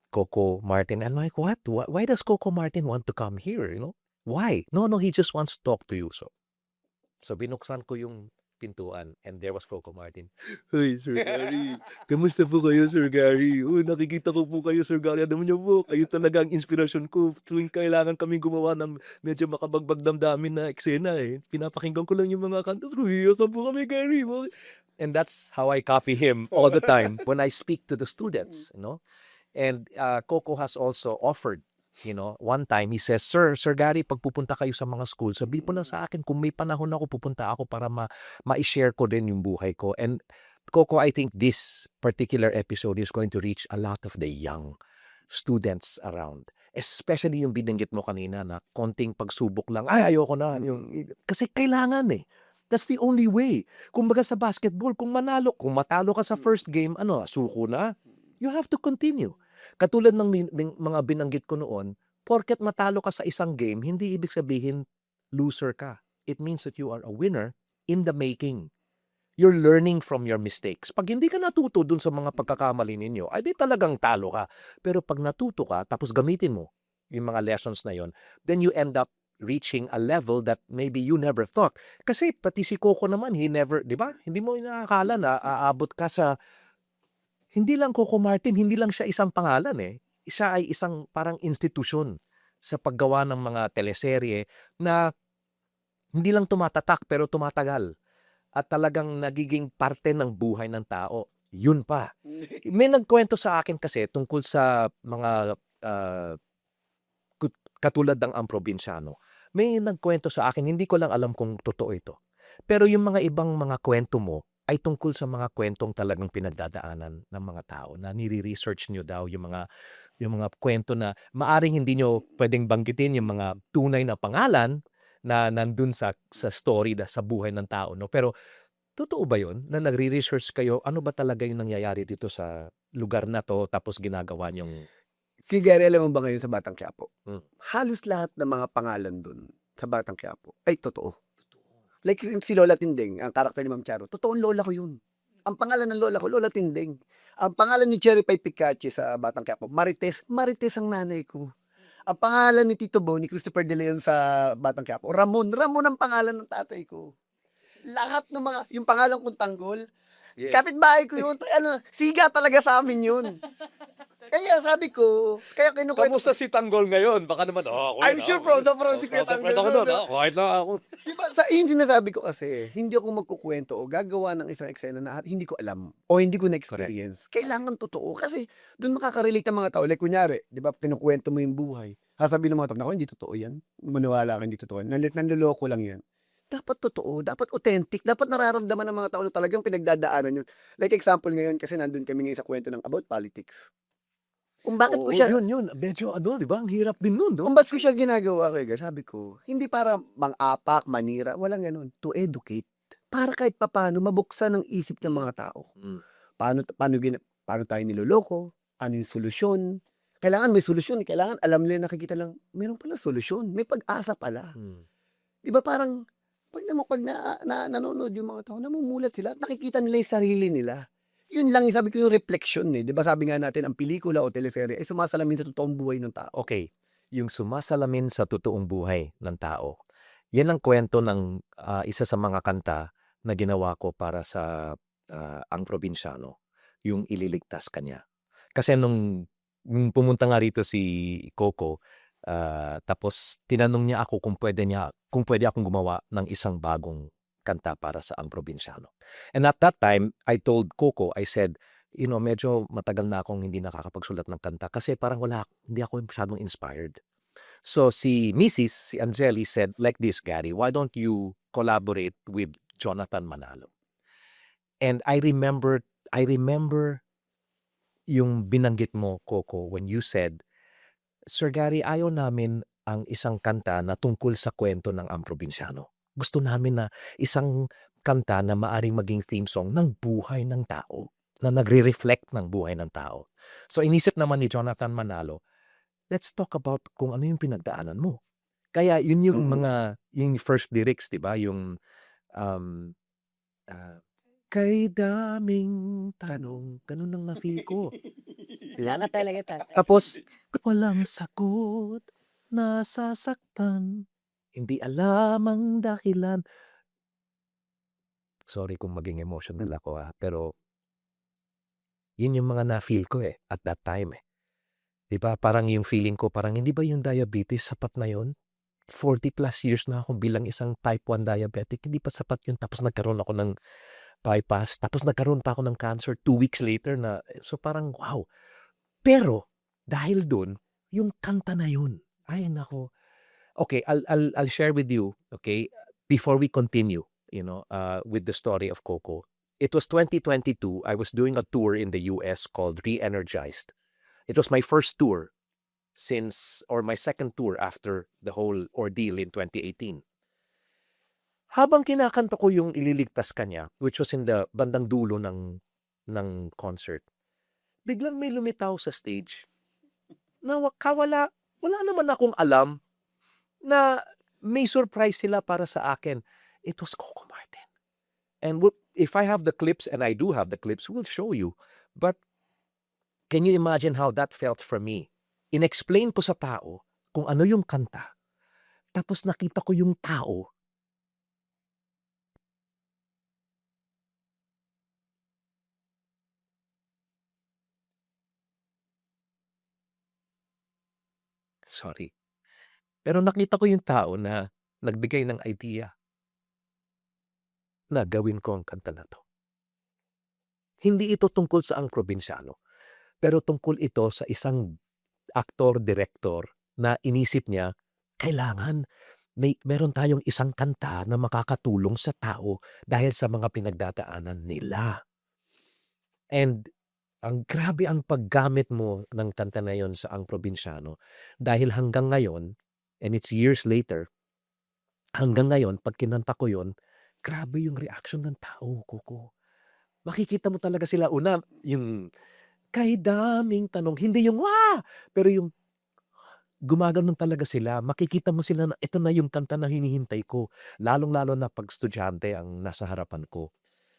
Coco Martin. I'm like, what? Why does Coco Martin want to come here? You know? Why? No, he just wants to talk to you. So binuksan ko yung pintuan and there was Coco Martin. Hi, Sir Gary. Kamusta po kayo, Sir Gary? Nakikita ko po kayo, Sir Gary. Alam niyo po, kayo talaga ang inspirasyon ko tuwing kailangan kaming gumawa ng medyo makabagbag damdamin na eksena, eh. Pinapakinggan ko lang yung mga kanta. Iyak na po kami, Gary. And that's how I copy him all the time when I speak to the students, you know. And Coco has also offered, you know, one time he says, Sir Gary, pag pupunta kayo sa mga school, sabi po lang sa akin, kung may panahon ako, pupunta ako para ma-share ko din yung buhay ko. And Coco, I think this particular episode is going to reach a lot of the young students around. Especially yung binanggit mo kanina na konting pagsubok lang, ay ayoko na. Kasi kailangan, eh. That's the only way. Kumbaga sa basketball, kung matalo ka sa first game, suko na. You have to continue. Katulad ng mga binanggit ko noon, porket matalo ka sa isang game, hindi ibig sabihin loser ka. It means that you are a winner in the making. You're learning from your mistakes. Pag hindi ka natuto dun sa mga pagkakamali ninyo, ay di talagang talo ka. Pero pag natuto ka, tapos gamitin mo yung mga lessons na yon, then you end up reaching a level that maybe you never thought. Kasi pati si Coco naman, he never, di ba? Hindi mo inaakala na aabot ka sa hindi lang Coco Martin, hindi lang siya isang pangalan, eh. Siya ay isang parang institusyon sa paggawa ng mga teleserye na hindi lang tumatatak pero tumatagal at talagang nagiging parte ng buhay ng tao. Yun pa. May nagkwento sa akin kasi tungkol sa mga katulad ng Ang Probinsyano. May nagkwento sa akin, hindi ko lang alam kung totoo ito. Pero yung mga ibang mga kwento mo ay tungkol sa mga kwentong talagang pinagdadaanan ng mga tao na nire-research nyo daw yung mga kwento na maaring hindi nyo pwedeng banggitin yung mga tunay na pangalan, na nandun sa story sa buhay ng tao, no? Pero totoo ba yun na nagre-research kayo? Ano ba talaga yung nangyayari dito sa lugar na to tapos ginagawa niyong Si Gary, alam mo ba ngayon sa Batang Quiapo, Hmm. halos lahat ng mga pangalan dun sa Batang Quiapo ay totoo. Like si Lola Tinding, ang karakter ni Ma'am Charo, totoong lola ko yun. Ang pangalan ng lola ko, Lola Tinding. Ang pangalan ni Cherry Pie Picache sa Batang Quiapo, Marites. Marites ang nanay ko. Ang pangalan ni Tito Bo, ni Christopher De Leon sa Batang Quiapo, Ramon. Ramon ang pangalan ng tatay ko. Lahat ng mga, yung pangalan kong Tanggol, kapitbahay ko yun. Siga talaga sa amin yun. Kaya sabi ko, kaya kinukwento Kamusta si Tanggol ngayon? Baka naman, I'm sure proud na proud si Kuya Tanggol Ako nun, doon, no? kahit na ako. Diba, yung sinasabi ko kasi, hindi ako magkukwento o gagawa ng isang eksena na hindi ko alam o hindi ko na-experience. Kailangan totoo kasi doon makaka-relate ang mga tao. Like kunyari, di ba, kinukwento mo yung buhay. Sasabihin ng mga tao, naku, hindi totoo yan. Maniwala ka, hindi totoo yan. Nanloloko lang yan. Dapat totoo, dapat authentic, dapat nararamdaman ng mga tao na talagang pinagdadaanan yun. Like example ngayon, kasi nandun kami ngayon sa kwento ng about politics. Kung bakit ko Oo, siya, yun. Medyo di ba? Ang hirap din nun, no? kung ba't ko siya ginagawa kay Gar, sabi ko, hindi para mang-apak, manira, walang ganun. To educate. Para kahit papaano mabuksan ang isip ng mga tao. Mm. Paano tayo niloloko? Ano yung solusyon? Kailangan may solusyon. Kailangan alam nila, nakikita lang, meron pala solusyon. May pag-asa pala. Mm. Di ba parang, pag nanonood yung mga tao, namumulat sila at nakikita nila yung sarili nila. Yun lang, sabi ko yung reflection eh. Di ba sabi nga natin, ang pelikula o teleserye ay sumasalamin sa totoong buhay ng tao. Okay, yung sumasalamin sa totoong buhay ng tao. Yan ang kwento ng isa sa mga kanta na ginawa ko para sa Ang Probinsyano, yung ililigtas kanya. Kasi nung pumunta nga rito si Coco, tapos tinanong niya ako kung pwede akong gumawa ng isang bagong kanta para sa Ang Probinsyano. And at that time, I told Coco, I said, medyo matagal na akong hindi nakakapagsulat ng kanta kasi parang hindi ako masyadong inspired. So si Angeli said, like this, Gary, why don't you collaborate with Jonathan Manalo? And I remember yung binanggit mo, Coco, when you said, Sir Gary, ayaw namin ang isang kanta na tungkol sa kwento ng Ang Probinsyano. Gusto namin na isang kanta na maaring maging theme song ng buhay ng tao, na nagre-reflect ng buhay ng tao. So inisip naman ni Jonathan Manalo, let's talk about kung ano yung pinagdaanan mo. Kaya yun yung yung first lyrics, di ba? Yung kay daming tanong, ganun ang na-feel ko. Wala ka talaga tatay. Tapos, walang sagot, nasasaktan, hindi alam ang dahilan. Sorry kung maging emotional ako pero yun yung mga na-feel ko at that time Di ba? Parang yung feeling ko, parang hindi ba yung diabetes sapat na yun? 40 plus years na ako bilang isang type 1 diabetic, hindi pa sapat yun. Tapos nagkaroon ako ng bypass, tapos nagkaroon pa ako ng cancer 2 weeks later na, so parang wow. Pero, dahil dun, yung kanta na yun, ay nako. Okay, I'll share with you, okay, before we continue, with the story of Coco. It was 2022, I was doing a tour in the US called Re-Energized. It was my first tour or my second tour after the whole ordeal in 2018. Habang kinakanta ko yung ililigtas kanya, which was in the bandang dulo ng concert, biglang may lumitaw sa stage na wala naman akong alam na may surprise sila para sa akin. It was Coco Martin. And if I have the clips, and I do have the clips, we'll show you. But can you imagine how that felt for me? Inexplain ko sa tao kung ano yung kanta. Tapos nakita ko yung tao. Sorry. Pero nakita ko yung tao na nagbigay ng idea na gawin ko ang kanta na to. Hindi ito tungkol sa Ang Probinsyano, pero tungkol ito sa isang aktor-direktor na inisip niya, kailangan meron tayong isang kanta na makakatulong sa tao dahil sa mga pinagdadaanan nila. And grabe ang paggamit mo ng kanta na yon sa Ang Probinsyano dahil hanggang ngayon, and it's years later, hanggang ngayon 'pag kinanta ko 'yun, grabe yung reaction ng tao, Coco. Makikita mo talaga sila una yung kay daming tanong, hindi yung, "Wah!" Pero yung gumaganon talaga sila, makikita mo sila na ito na yung kanta na hinihintay ko, lalong-lalo na 'pag estudyante ang nasa harapan ko.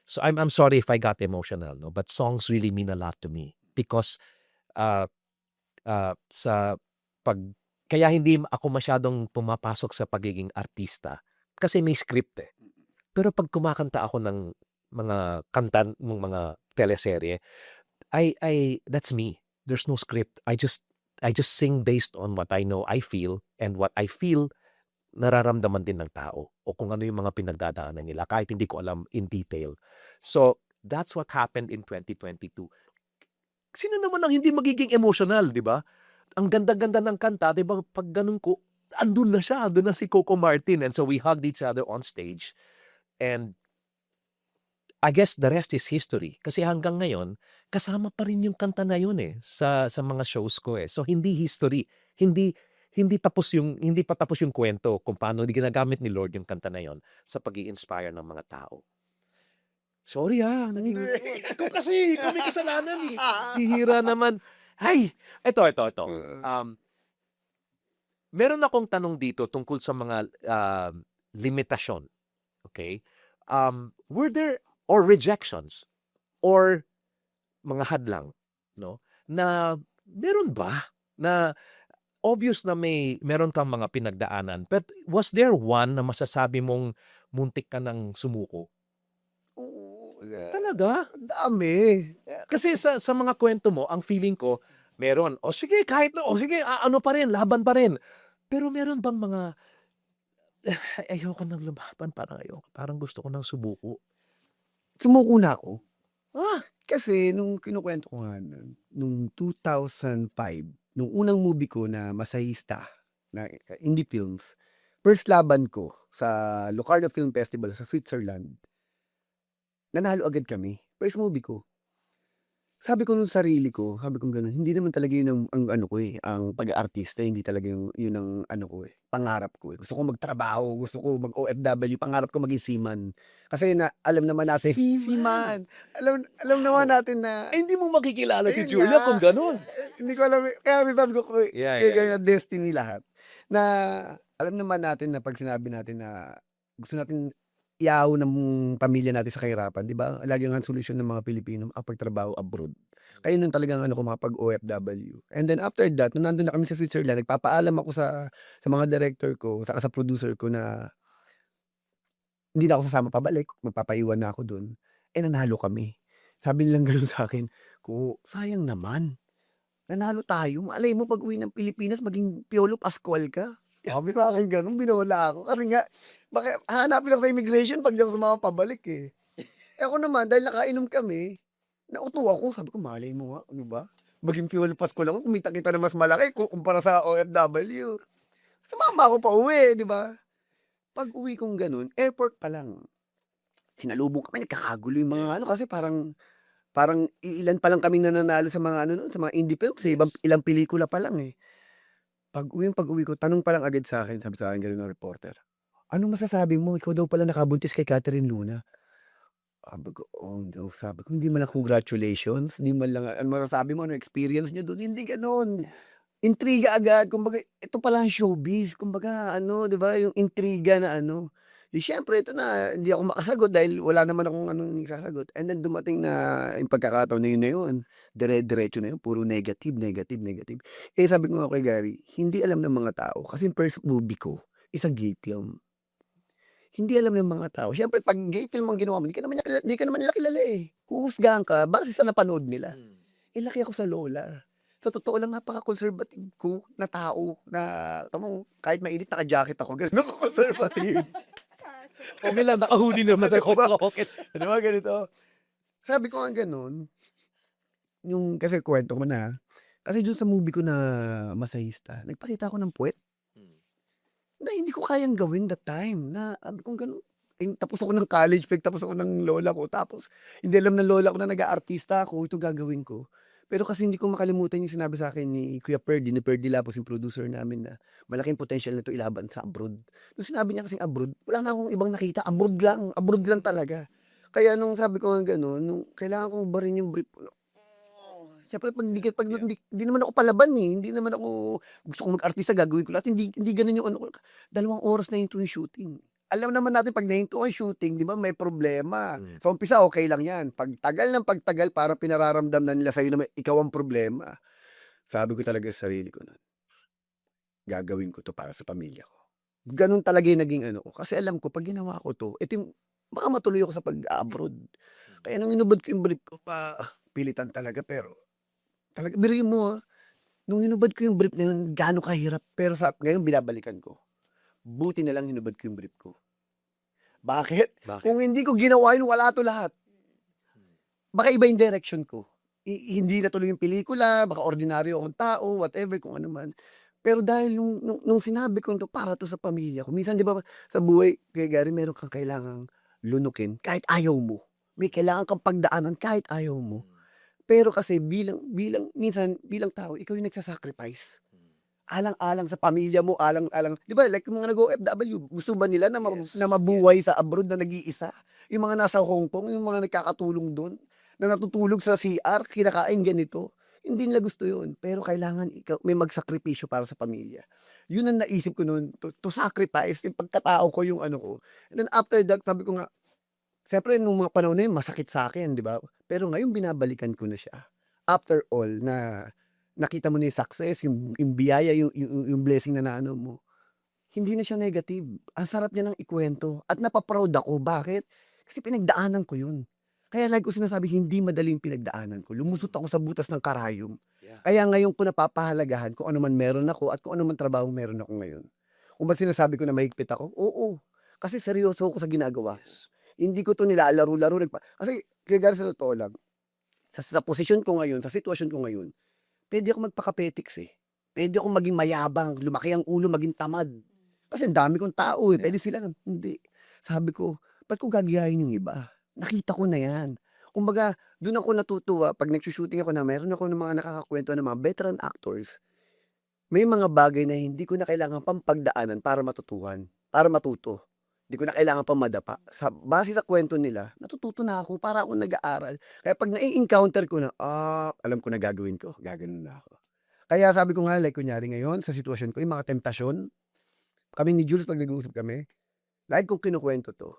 So, I'm sorry if I got emotional 'no, but songs really mean a lot to me because, ah, sa 'pag kaya hindi ako masyadong pumapasok sa pagiging artista, kasi may script, eh. Pero 'pag kumakanta ako ng mga kanta nung mga teleserye, that's me. There's no script. I just sing based on what I know I feel, and what I feel nararamdaman din ng tao o kung ano yung mga pinagdadaanan nila kahit hindi ko alam in detail. So, that's what happened in 2022. Sino naman ang hindi magiging emotional, 'di ba? Ang ganda-ganda ng kanta, 'di ba, 'pag gano'n ko, andun na siya, andun na si Coco Martin, and so we hugged each other on stage, and I guess the rest is history. Kasi hanggang ngayon, kasama pa rin yung kanta na yun, eh, sa mga shows ko, eh. So hindi history, hindi hindi pa tapos yung kwento kung paano ginagamit ni Lord yung kanta na yun sa pag-i-inspire ng mga tao. Sorry, naging ikaw kasi, ikaw may kasalanan, eh. Bihira naman. Ay, ito. Um, Meron akong tanong dito tungkol sa mga, limitasyon, okay? Were there or rejections or mga hadlang 'no, na meron ba na obvious na meron kang mga pinagdaanan, but was there one na masasabi mong muntik ka ng sumuko? Oo, Talaga? ang dami. Kasi sa mga kwento mo ang feeling ko meron, "O sige kahit na, o sige ano pa rin, laban pa rin." Pero meron bang mga, "Ayoko ng lumaban, parang gusto ko ng sumuko." Sumuko na ako. Ah, Kasi nung kinukuwento ko nga nun, nung 2005, nung unang movie ko na masahista na indie films, first laban ko sa Locarno Film Festival sa Switzerland, nanalo agad kami. First movie ko. Sabi ko nung sarili ko, sabi kong gano'n, hindi naman talaga yun ang ano ko, ang pag-aartista hindi talaga yun ang ano ko, pangarap ko, eh. Gusto ko magtrabaho, gusto ko mag-OFW, pangarap ko maging seaman. Kasi alam naman natin seaman. seaman, alam naman Wow! natin na Hindi mo makikilala si ayun Julia kung nga, gano'n. hindi ko alam, kaya sabi ko Yeah, kaya yeah, ganyan yeah. destiny lahat. Na alam naman natin na 'pag sinabi natin na gusto natin iahon ng pamilya natin sa kahirapan, 'di ba? Lagi nga ang solusyon ng mga Pilipino pagtrabaho abroad. Kaya nun talagang ano ko makapag-OFW. And then after that, nung nandun na kami sa Switzerland, nagpapaalam ako sa mga director ko, saka sa producer ko na hindi na ako sasama pabalik, magpapaiwan na ako dun. Eh, nanalo kami. Sabi nilang gano'n sa'kin, "Ko, sayang naman, nanalo tayo, malay mo pag-uwi ng Pilipinas maging Piolo Pascual ka." Sabi sa'kin gano'n, binola ako kasi nga baka hahanapin ako sa immigration 'pag di ako sumama pabalik, eh. Eh, ako naman dahil nakainom kami, nauto ako, sabi ko, "Malay mo nga, ano ba, maging Piolo Pascual ako, kumita-kita na mas malaki kumpara sa OFW." Sumama ako pauwi, 'di ba? Pag-uwi kong gano'n, airport pa lang, sinalubong kami, nagkakagulo yung mga ano, kasi parang parang iilan pa lang kaming nananalo sa mga ano nun, sa mga indie films, eh, Yes. ilang pelikula pa lang, eh. Pag-uwi ko, tanong pa lang agad sa'kin, sabi sa'kin gano'n ng reporter, "Anong masasabi mo? Ikaw daw pala nakabuntis kay Catherine Luna." Sabi ko, "Oh, no." Sabi ko, "Hindi man lang congratulations, hindi man lang ano masasabi mo, anong experience niyo dun?" Hindi gano'n. Intriga agad, kumbaga ito pala ang showbiz, kumbaga ano, 'di ba, yung intriga na ano. Eh, siyempre ito na, hindi ako makasagot dahil wala naman akong anong isasagot, and then dumating na yung pagkakataon na yun, dire-diretso na yun, puro negative, negative, negative. Eh, sabi ko nga kay Gary, hindi alam ng mga tao kasi yung first movie ko is a gay film. Hindi alam ng mga tao, siyempre 'pag gay film ang ginawa mo, hindi ka naman nila kilala, eh. Huhusgahan ka base sa napanood nila. Eh, laki ako sa lola. Sa totoo lang napaka-conservative ko na tao na alam mo kahit mainit naka-jacket ako gano'n ako conservative. Okay lang, nakahuli naman Di ako, ba? okay. Di ba ganito? Sabi ko nga gano'n, yung kasi kuwento ko na, kasi dun sa movie ko na Masahista, nagpakita ako ng puwet na hindi ko kayang gawin that time, na sabi kong gano'n. Eh, tapos ako ng college, tapos ako ng lola ko, tapos hindi alam ng lola ko na nag-aartista ako, ito gagawin ko. Pero kasi hindi ko makalimutan yung sinabi sa akin ni Kuya Perdy, ni Perdy Lapos, yung producer namin na malaking potential nito ilaban sa abroad. Nung sinabi niya kasing abroad, wala na akong ibang nakita, abroad lang talaga. Kaya nung sabi ko nga gano'n, nung kailangan kong barin yung brief ko, siyempre hindi naman ako palaban, eh, hindi naman ako gusto kong mag-artista gagawin ko lahat, hindi gano'n yung ano ko. 2 oras na hinto yung shooting. Alam naman natin 'pag nahinto ang shooting, 'di ba may problema. Sa umpisa okey lang 'yan, pagtagal ng pagtagal parang pinararamdam na nila sa'yo na ikaw ang problema. Sabi ko talaga sa sarili ko nun, gagawin ko 'to para sa pamilya ko. Gano'n talaga yung naging ano ko, kasi alam ko 'pag ginawa ko 'to, ito yung baka matuloy ako sa pag-a-abroad. Kaya nung hinubad ko yung brief ko pilitan talaga, pero talaga biruin mo, nung hinubad ko yung brief na yun gaano kahirap, pero ngayon binabalikan ko, buti na lang hinubad ko yung brief ko. Bakit? Bakit? Kung hindi ko ginawa yun, wala 'to lahat. Baka iba yung direction ko. Hindi natuloy yung pelikula, baka ordinaryo akong tao, whatever, kung ano man. Pero dahil nung sinabi ko 'to, para 'to sa pamilya ko. Minsan 'di ba sa buhay, Kuya Gary, meron kang kailangang lunukin kahit ayaw mo. May kailangan kang pagdaanan kahit ayaw mo. Pero kasi bilang minsan bilang tao, ikaw yung nagsa-sacrifice. Alang-alang sa pamilya mo, alang-alang 'di ba like yung mga nag-o-OFW, gusto ba nila na Yes, na mabuhay sa abroad na nag-iisa? Yung mga nasa Hong Kong, yung mga nagkakatulong dun, na natutulog sa CR, kinakain ganito. Hindi nila gusto yun, pero kailangan ikaw may magsakripisyo para sa pamilya. Yun ang naisip ko nun, to sacrifice yung pagkatao ko, yung ano ko. And then after that, sabi ko nga, siyempre nung mga panahon na yun masakit sa'kin, 'di ba? Pero ngayon binabalikan ko na siya. After all na nakita mo na yung success, yung biyaya, yung blessing na naano mo, hindi na siya negative. Ang sarap niya ng ikuwento at napa-proud ako. Bakit? Kasi pinagdaanan ko yun. Kaya lagi ko sinasabi, hindi madali yung pinagdaanan ko. Lumusot ako sa butas ng karayom. Yeah. Kaya ngayon ko napapahalagahan kung ano man meron ako at kung ano man trabaho meron ako ngayon. Kung ba't sinasabi ko na mahigpit ako? Oo. Kasi seryoso ako sa ginagawa ko. Yes. Hindi ko 'to nilalaro-laro, kasi kaya Gary, sa totoo lang, sa posisyon ko ngayon, sa sitwasyon ko ngayon, puwede akong magpa-kapetiks, eh. Puwede akong maging mayabang, lumaki ang ulo, maging tamad. Kasi ang dami kong tao, eh, Yeah. puwede sila na hindi. Sabi ko, ba't ko gagayahin yung iba? Nakita ko na 'yan. Kumbaga dun ako natutuwa 'pag nagsu-shooting ako na meron ako ng mga nakakakuwento ng mga veteran actors, may mga bagay na hindi ko na kailangan pang pagdaanan para matutuhan, para matuto. Hindi ko na kailangan pang madapa. Base sa kuwento nila, natututo na ako, para akong nag-aaral. Kaya 'pag nai-encounter ko na, alam ko na gagawin ko, gaganon na ako. Kaya sabi ko nga, like kunyari ngayon sa sitwasyon ko, yung mga temptasyon, kami ni Jules 'pag nag-uusap kami, lagi kong kinukuwento 'to,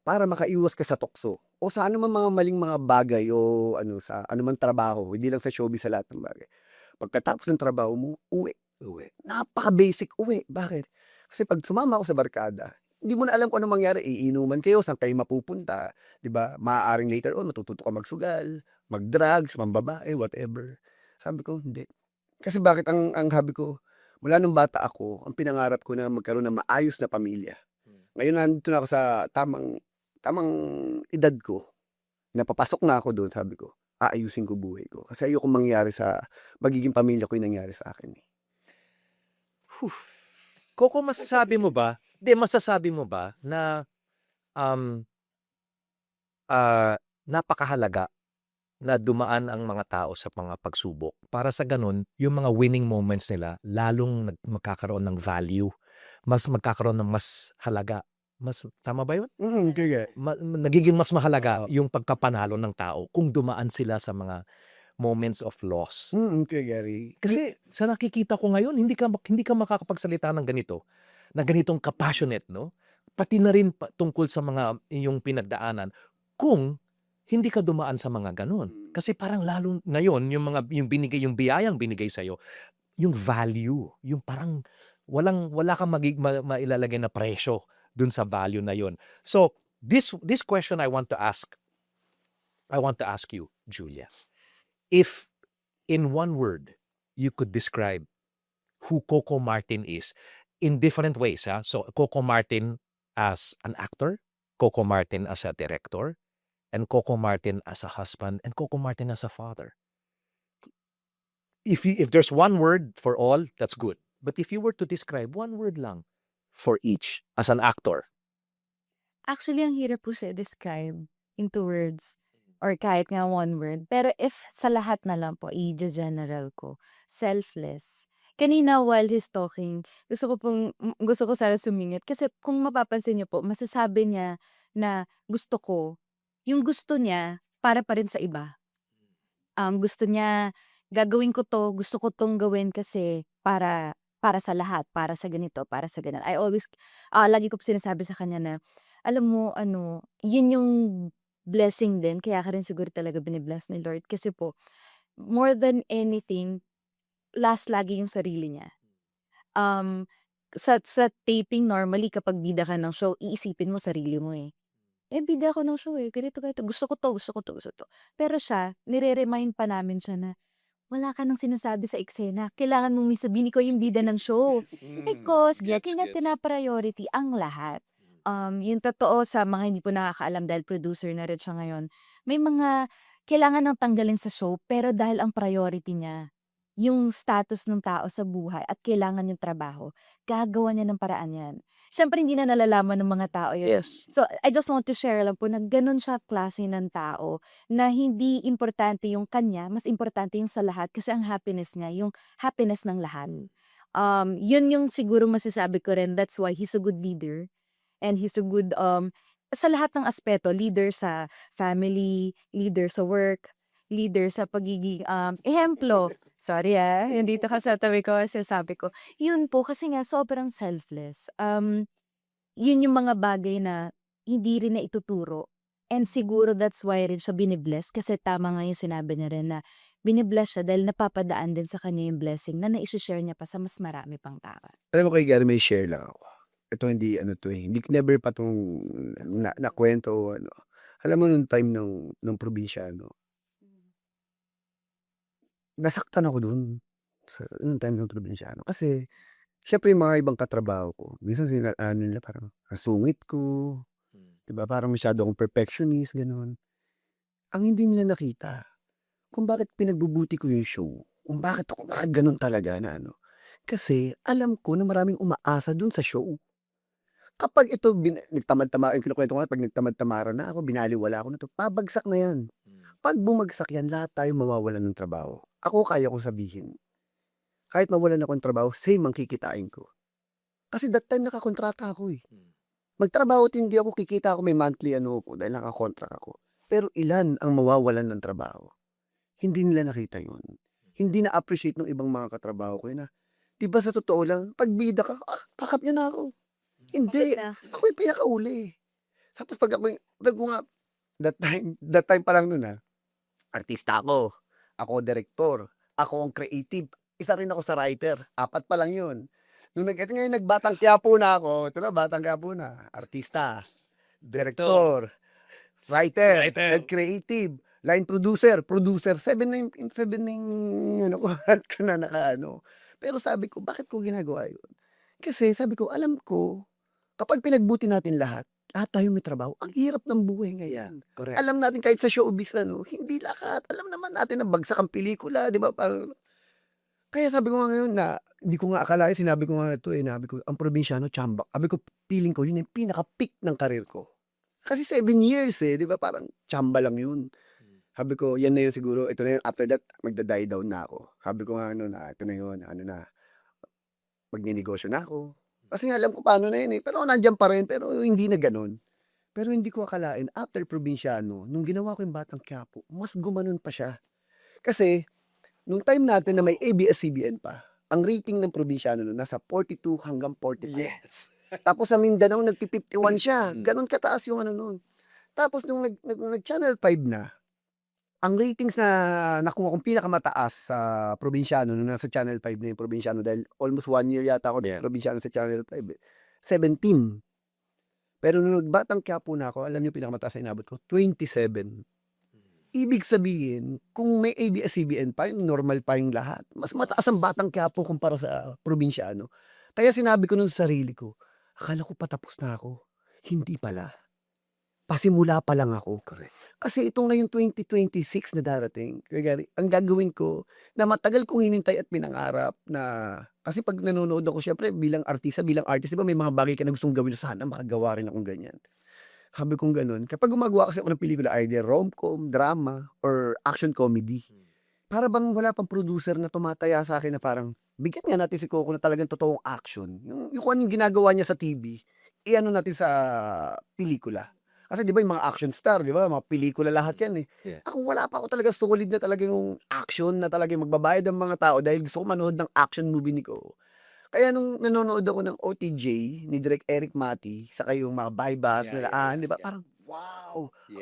para makaiwas ka sa tukso o sa anumang mga maling mga bagay o ano, sa anumang trabaho, hindi lang sa showbiz, sa lahat ng bagay. Pagkatapos ng trabaho mo, uwi. Uwi. Napaka-basic, uwi. Bakit? Kasi 'pag sumama ako sa barkada, hindi mo na alam kung anong mangyari, iinuman kayo, saan kayo mapupunta, 'di ba? Maaaring later on matututo ka magsugal, mag-drugs, mambabae, whatever. Sabi ko, hindi. Kasi bakit ang sabi ko, mula nung bata ako, ang pinangarap ko na magkaroon ng maayos na pamilya. Ngayon nandito na ako sa tamang tamang edad ko, napapasok na ako dun, sabi ko, aayusin ko buhay ko. Kasi ayokong mangyari sa magiging pamilya ko yung nangyari sa akin, eh. Whew. Coco, masasabi mo ba na um, napakahalaga na dumaan ang mga tao sa mga pagsubok para sa ganun, yung mga winning moments nila lalong magkakaroon ng value, mas magkakaroon ng mas halaga. Tama ba yun? Sige. Nagiging mas mahalaga Oo. yung pagkapanalo ng tao kung dumaan sila sa mga moments of loss. Kuya Gary. Kasi sa nakikita ko ngayon, hindi ka makakapagsalita ng ganito, na ganitong ka-passionate, no? Pati na rin tungkol sa mga iyong pinagdaanan kung hindi ka dumaan sa mga gano'n. Kasi parang lalo ngayon yung biyayang binigay sa'yo, yung value, yung parang wala kang mailalagay na presyo dun sa value na yun. So, this question I want to ask you, Julia. If in one word, you could describe who Coco Martin is in different ways, ha? So, Coco Martin as an actor, Coco Martin as a director, and Coco Martin as a husband, and Coco Martin as a father. If there's one word for all, that's good. But if you were to describe one word lang for each as an actor, Actually, ang hirap po siya describe into words. or kahit nga one word. Pero if sa lahat na lang po, i-general ko, selfless. Kanina while he's talking, gusto ko sana sumingit. Kasi kung mapapansin niyo po, masasabi niya na gusto ko, yung gusto niya, para pa rin sa iba. Gusto niya, gagawin ko to, gusto ko tong gawin kasi para sa lahat, para sa ganito, para sa ganun. Lagi ko po sinasabi sa kanya na, alam mo, ano, yun yung blessing din, kaya ka rin siguro talaga binibless ni Lord. Kasi po, more than anything, last lagi yung sarili niya. Um, sa taping normally kapag bida ka ng show, iisipin mo sarili mo eh. Bida ako ng show eh, ganito, ganito. Gusto ko 'to, gusto ko 'to, gusto ko 'to. Pero siya, nire-remind pa namin siya na, "Wala ka ng sinasabi sa eksena. Kailangan mong sabihin, ikaw yung bida ng show." Because lagi niya pina-priority ang lahat. Yung totoo sa mga hindi po nakakaalam dahil producer na rin siya ngayon, may mga kailangan ng tanggalin sa show pero dahil ang priority niya, yung status ng tao sa buhay at kailangan yung trabaho, gagawa niya ng paraan yan. Siyempre hindi na nalalaman ng mga tao yun. Yes. So, I just want to share lang po na gano'n siya klase ng tao na hindi importante yung kanya, mas importante yung sa lahat kasi ang happiness niya, yung happiness ng lahat. Yun yung siguro masasabi ko rin, that's why he's a good leader and he's a good, sa lahat ng aspeto, leader sa family, leader sa work, leader sa pagiging, ehemplo. Sorry yung dito ka sa tabi ko, sinasabi ko. Yun po, kasi nga sobrang selfless. Yun yung mga bagay na hindi rin na ituturo. And siguro that's why rin siya binibless kasi tama nga yung sinabi niya rin na binibless siya dahil napapadaan din sa kanya yung blessing na naishishare niya pa sa mas marami pang tao. Alam mo kay Gary, may share lang ako. Ito hindi ano 'to, hindi never pa 'tong nakuwento o ano. Alam mo nung time nung probinsyano, nasaktan ako dun nung time ng probinsyano. Kasi siyempre yung mga ibang katrabaho ko, minsan ano nila parang ang sungit ko, 'di ba, parang masyado akong perfectionist, gano'n. Ang hindi nila nakita kung bakit pinagbubuti ko yung show, kung bakit gano'n talaga na ano, kasi alam ko na maraming umaasa dun sa show. Kapag ito nagtamad-tama yung kinukuwento ko nga 'pag nagtamad-tamaran na ako, binalewala ko na 'to, babagsak na 'yan. 'Pag bumagsak 'yan, lahat tayo mawawalan ng trabaho. Ako kaya kong sabihin, kahit mawalan ako ng trabaho, same ang kikitain ko. Kasi that time nakakontrata ako, eh. Magtrabaho't hindi ako kikita ako, may monthly ano ako dahil naka-contract ako. Pero ilan ang mawawalan ng trabaho? Hindi nila nakita 'yun. Hindi na-appreciate ng ibang mga katrabaho ko 'yun na, 'di ba sa totoo lang 'pag bida ka, pakap niyo na ako. Hindi, Na ako yung pinakauli. Tapos 'pag sabi ko nga, that time pa lang nun, artista ako direktor, ako ang creative, isa rin ako sa writer, 4 pa lang yun. Ito ngayon nagbatang Quiapo na ako, ito na batang Quiapo na, artista, direktor, writer, Writer. and creative, line producer, 7 na yung ano ko, ko na nakaano. Pero sabi ko, bakit ko ginagawa yun? Kasi sabi ko, alam ko, kapag pinagbuti natin lahat tayo may trabaho. Ang hirap ng buhay ngayon. Correct. Alam natin kahit sa showbiz ano, hindi lahat. Alam naman natin na bagsak ang pelikula, 'di ba? Parang kaya sabi ko nga ngayon na hindi ko nga akalain, sinabi ko nga ito, sabi ko, ang probinsyano tiyambak. Sabi ko, feeling ko yun yung pinaka-peak ng career ko. Kasi 7 years 'di ba? Parang tsamba lang yun. Sabi ko, yan na yun siguro, ito na yun, after that, magda-die down na ako. Sabi ko nga ano na, ito na yun, ano na, magninegosyo na ako. Kasi nga alam ko paano na yun, pero nandiyan pa rin, pero hindi na gano'n. Pero hindi ko akalain after probinsyano, nung ginawa ko yung Batang Quiapo, mas gumanon pa siya. Kasi nung time natin na may ABS-CBN pa, ang rating ng probinsyano nun nasa 42 hanggang 45. Yes. Tapos sa Mindanao nagpi-51 siya, gano'n kataas yung ano nun. Tapos nung nag-Channel 5 na, ang ratings na nakuha kong pinakamataas sa probinsyano nung nasa Channel 5 na yung probinsyano dahil almost 1 year yata ako probinsyano sa Channel 5, 17. Pero nung nagbatang Quiapo na ako, alam niyo pinakamataas na inabot ko, 27. Ibig sabihin, kung may ABS-CBN pa, yung normal pa yung lahat. Mas mataas ang Batang Quiapo kumpara sa probinsyano. Kaya sinabi ko nun sa sarili ko, akala ko patapos na ako. Hindi pala. Pasimula pa lang ako. Correct. Kasi itong ngayong 2026 na darating, Kuya Gary, ang gagawin ko, na matagal kong hinintay at pinangarap na, kasi pag nanonood ako, syempre bilang artist, di ba may mga bagay ka na gustong gawin na sana makagawa rin akong ganyan. Sabi kong gano'n. Kapag gumagawa kasi ako ng pelikula, either rom-com, drama, or action comedy, para bang wala pang producer na tumataya sa akin na parang, bigyan nga natin si Coco na talagang totoong action. Yung kung anong ginagawa niya sa TV, i-ano natin sa pelikula. Kasi 'di ba yung mga action star, 'di ba, mga pelikula lahat yan, eh. Yeah. Ako wala pa ako talagang solid na talagang action na talagang magbabayad ang mga tao dahil gusto ko manood ng action movie ni Coco. Kaya nung nanonood ako ng OTJ ni Direk Eric Mati, saka yung mga Baybas, Yeah, nila yeah, yeah, 'di ba, yeah. parang, wow!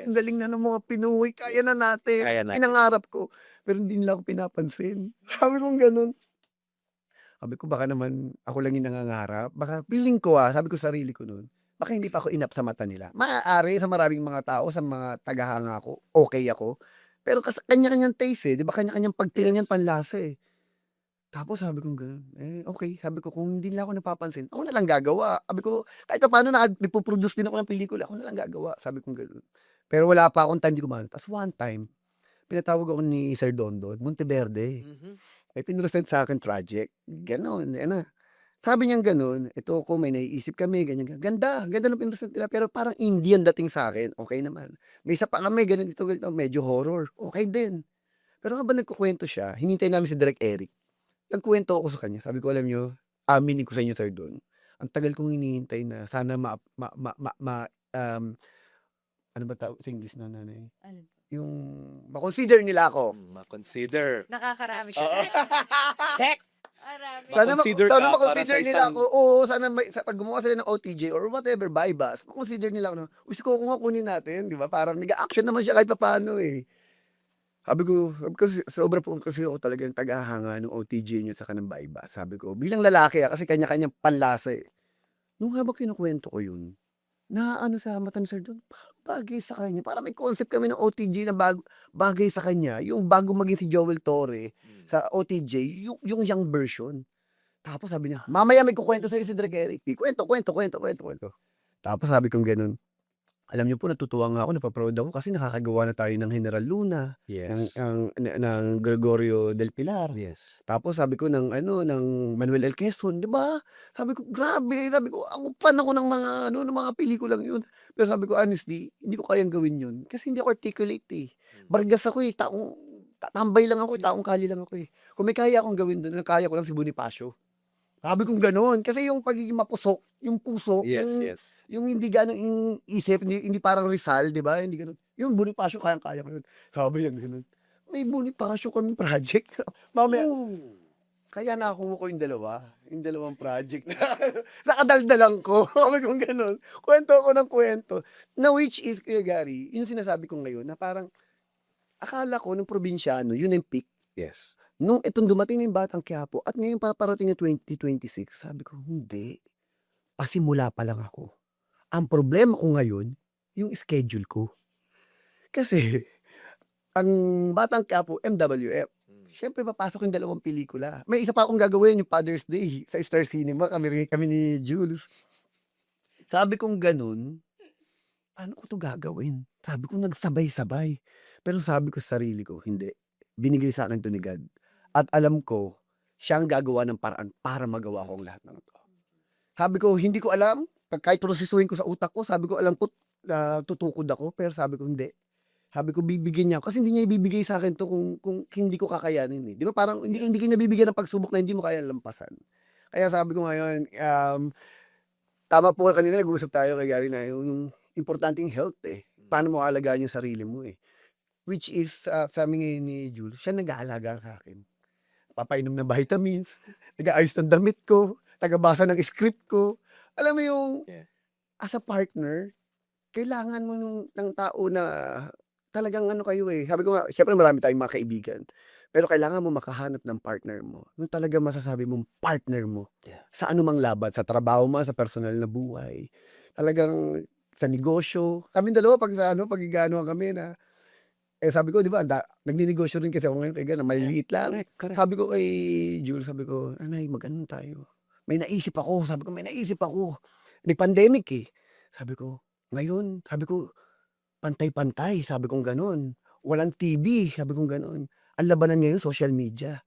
Ang Yes. galing na ng mga Pinoy, kaya na natin, Kaya natin. pinangarap ko. Pero hindi nila ako pinapansin. Sabi kong gano'n. Sabi ko baka naman ako lang yung nangangarap, baka feeling ko, sabi ko sa sarili ko no'n, baka hindi pa ako enough sa mata nila. Maaari sa maraming mga tao, sa mga tagahanga ko, okey ako. Pero kanya-kanyang taste, 'di ba, kanya-kanyang pagtingin yan, Yes. panlasa, eh. Tapos sabi kong gano'n, okey. Sabi ko kung hindi nila ako napapansin, ako na lang gagawa. Sabi ko kahit papaano nagpo-produce din ako ng pelikula, ako na lang gagawa, sabi kong gano'n. Pero wala pa akong time, di ko maano. Ta's one time, pinatawag ako ni Sir Dondon, Monteverde. May pinresent sa'kin project, gano'n, ayan na. Sabi niyang gano'n, "Ito ko may naiisip kami, ganyan, ganyan." Ganda ng pinresent nila pero parang indie ang dating sa'kin, okey naman. May isa pa kami ganito, ganito, medyo horror, okey din. Pero habang nagkukuwento siya, hinihintay namin si Direk Eric. Nagkuwento ako sa kanya, sabi ko, "Alam niyo, aaminin ko sa inyo Sir Don, ang tagal kong hinihintay na sana ma ma ma ma ma ano ba tawag sa English nun, ano, Alin po? yung ma-consider nila ako." Ma-consider. Nakakarami siya. Oo. Check! Marami. Ma-consider Sana ka para ma-consider sa nila isang ako, oo, sana may sa 'pag gumawa sila ng OTJ or whatever, Baybas, ma-consider nila ako na, "Uy, si Coco nga kunin natin." 'Di ba, parang nag-a-action naman siya kahit papaano, eh. Sabi ko kasi sobra po kasi ako talagang tagahanga nung OTJ niyo saka ng Baybas. Sabi ko, bilang lalaki, kasi kanya-kanyang panlasa, eh. Nung habang kinukuwento ko yun, naano sa mata ni Sir Don, parang bagay sa kanya, parang may concept kami ng OTJ na bagay sa kanya, yung bago maging si Joel Torre sa OTJ, yung young version. Tapos sabi niya, "Mamaya may kukuwento sa'yo si Direk Eric." Kuwento, kuwento, kuwento, kuwento, kuwento. Tapos sabi kong gano'n, "Alam niyo po natutuwa nga ako, napa-proud ako kasi nakakagawa na tayo ng General Luna, Yes. ng Gregorio del Pilar. Yes. Tapos sabi ko ng ano, ng Manuel L. Quezon, 'di ba?" Sabi ko, "Grabe." Sabi ko, "Ako fan ako ng mga ano, ng mga pelikulang 'yun." Pero sabi ko, "Honestly, hindi ko kayang gawin 'yun kasi hindi ako articulate, eh. Bargas ako, eh, tambay lang ako, eh, taong kalye lang ako, eh. Kung may kaya akong gawin do'n, ang kaya ko lang si Bonifacio." Sabi kong gano'n, kasi yung pagiging mapusok, yung puso, Yes, yes. yung hindi gaano yung isip, hindi parang Rizal, 'di ba, hindi gano'n. Yung Bonifacio kayang-kaya ko yun. Sabi niya gano'n, "May Bonifacio kaming project." Mamaya kaya nakuha ko yung dalawang project na nakadaldalan ko, sabi kong gano'n. Kuwento ako ng kuwento, na which is, Kuya Gary, yung sinasabi ko ngayon na parang akala ko nung probinsyano yun ang peak. Yes. Nung itong dumating na yung Batang Quiapo at ngayon paparating yung 2026, sabi ko, "Hindi, pasimula pa lang ako." Ang problema ko ngayon, yung schedule ko. Kasi ang Batang Quiapo, MWF. Siyempre papasok yung dalawang pelikula. May isa pa akong gagawin, yung Father's Day sa Star Cinema, kami ni Jules. Sabi kong gano'n, paano ko 'to gagawin? Sabi ko nagsabay-sabay. Pero sabi ko sa sarili ko, "Hindi, binigay sa'kin 'to ni God at alam ko siya ang gagawa ng paraan para magawa ko ang lahat ng 'to." Sabi ko, hindi ko alam, kahit prosesuhin ko sa utak ko, sabi ko alam ko tutukod ako, pero sabi ko hindi. Sabi ko bibigyan niya ako, kasi hindi niya ibibigay sa'kin 'to kung hindi ko kakayanin, eh. 'Di ba parang hindi ka nabibigyan ng pagsubok na hindi mo kayang lampasan. Kaya sabi ko ngayon, tama po kanina nag-uusap tayo kay Gary na yung importanteng health, eh. Paano mo aalagaan yung sarili mo, eh. Which is, sabi ngayon ni Jules, siya nag-aalaga sa'kin. Papainom ng vitamins, nag-aayos ng damit ko, tagabasa ng script ko. Alam mo yung Yeah. as a partner, kailangan mo ng tao na talagang ano kayo, eh, sabi ko nga siyempre marami tayong mga kaibigan, pero kailangan mo makahanap ng partner mo, yung talagang masasabi mong partner mo, Yeah. sa anumang laban, sa trabaho man, sa personal na buhay, talagang sa negosyo. Kaming dalawa 'pag sa ano, 'pag nag-aanuhan kami na, sabi ko 'di ba nagnenegosyo rin kasi ako ngayon kay na maliliit lang. Correct, correct. Sabi ko kay Jules, sabi ko, "Nanay mag-ano tayo, may naisip ako." Sabi ko, "May naisip ako." Nag-pandemic, eh. Sabi ko, "Ngayon," sabi ko, "pantay-pantay." Sabi kong gano'n. "Walang TV." Sabi kong gano'n. "Ang labanan ngayon social media."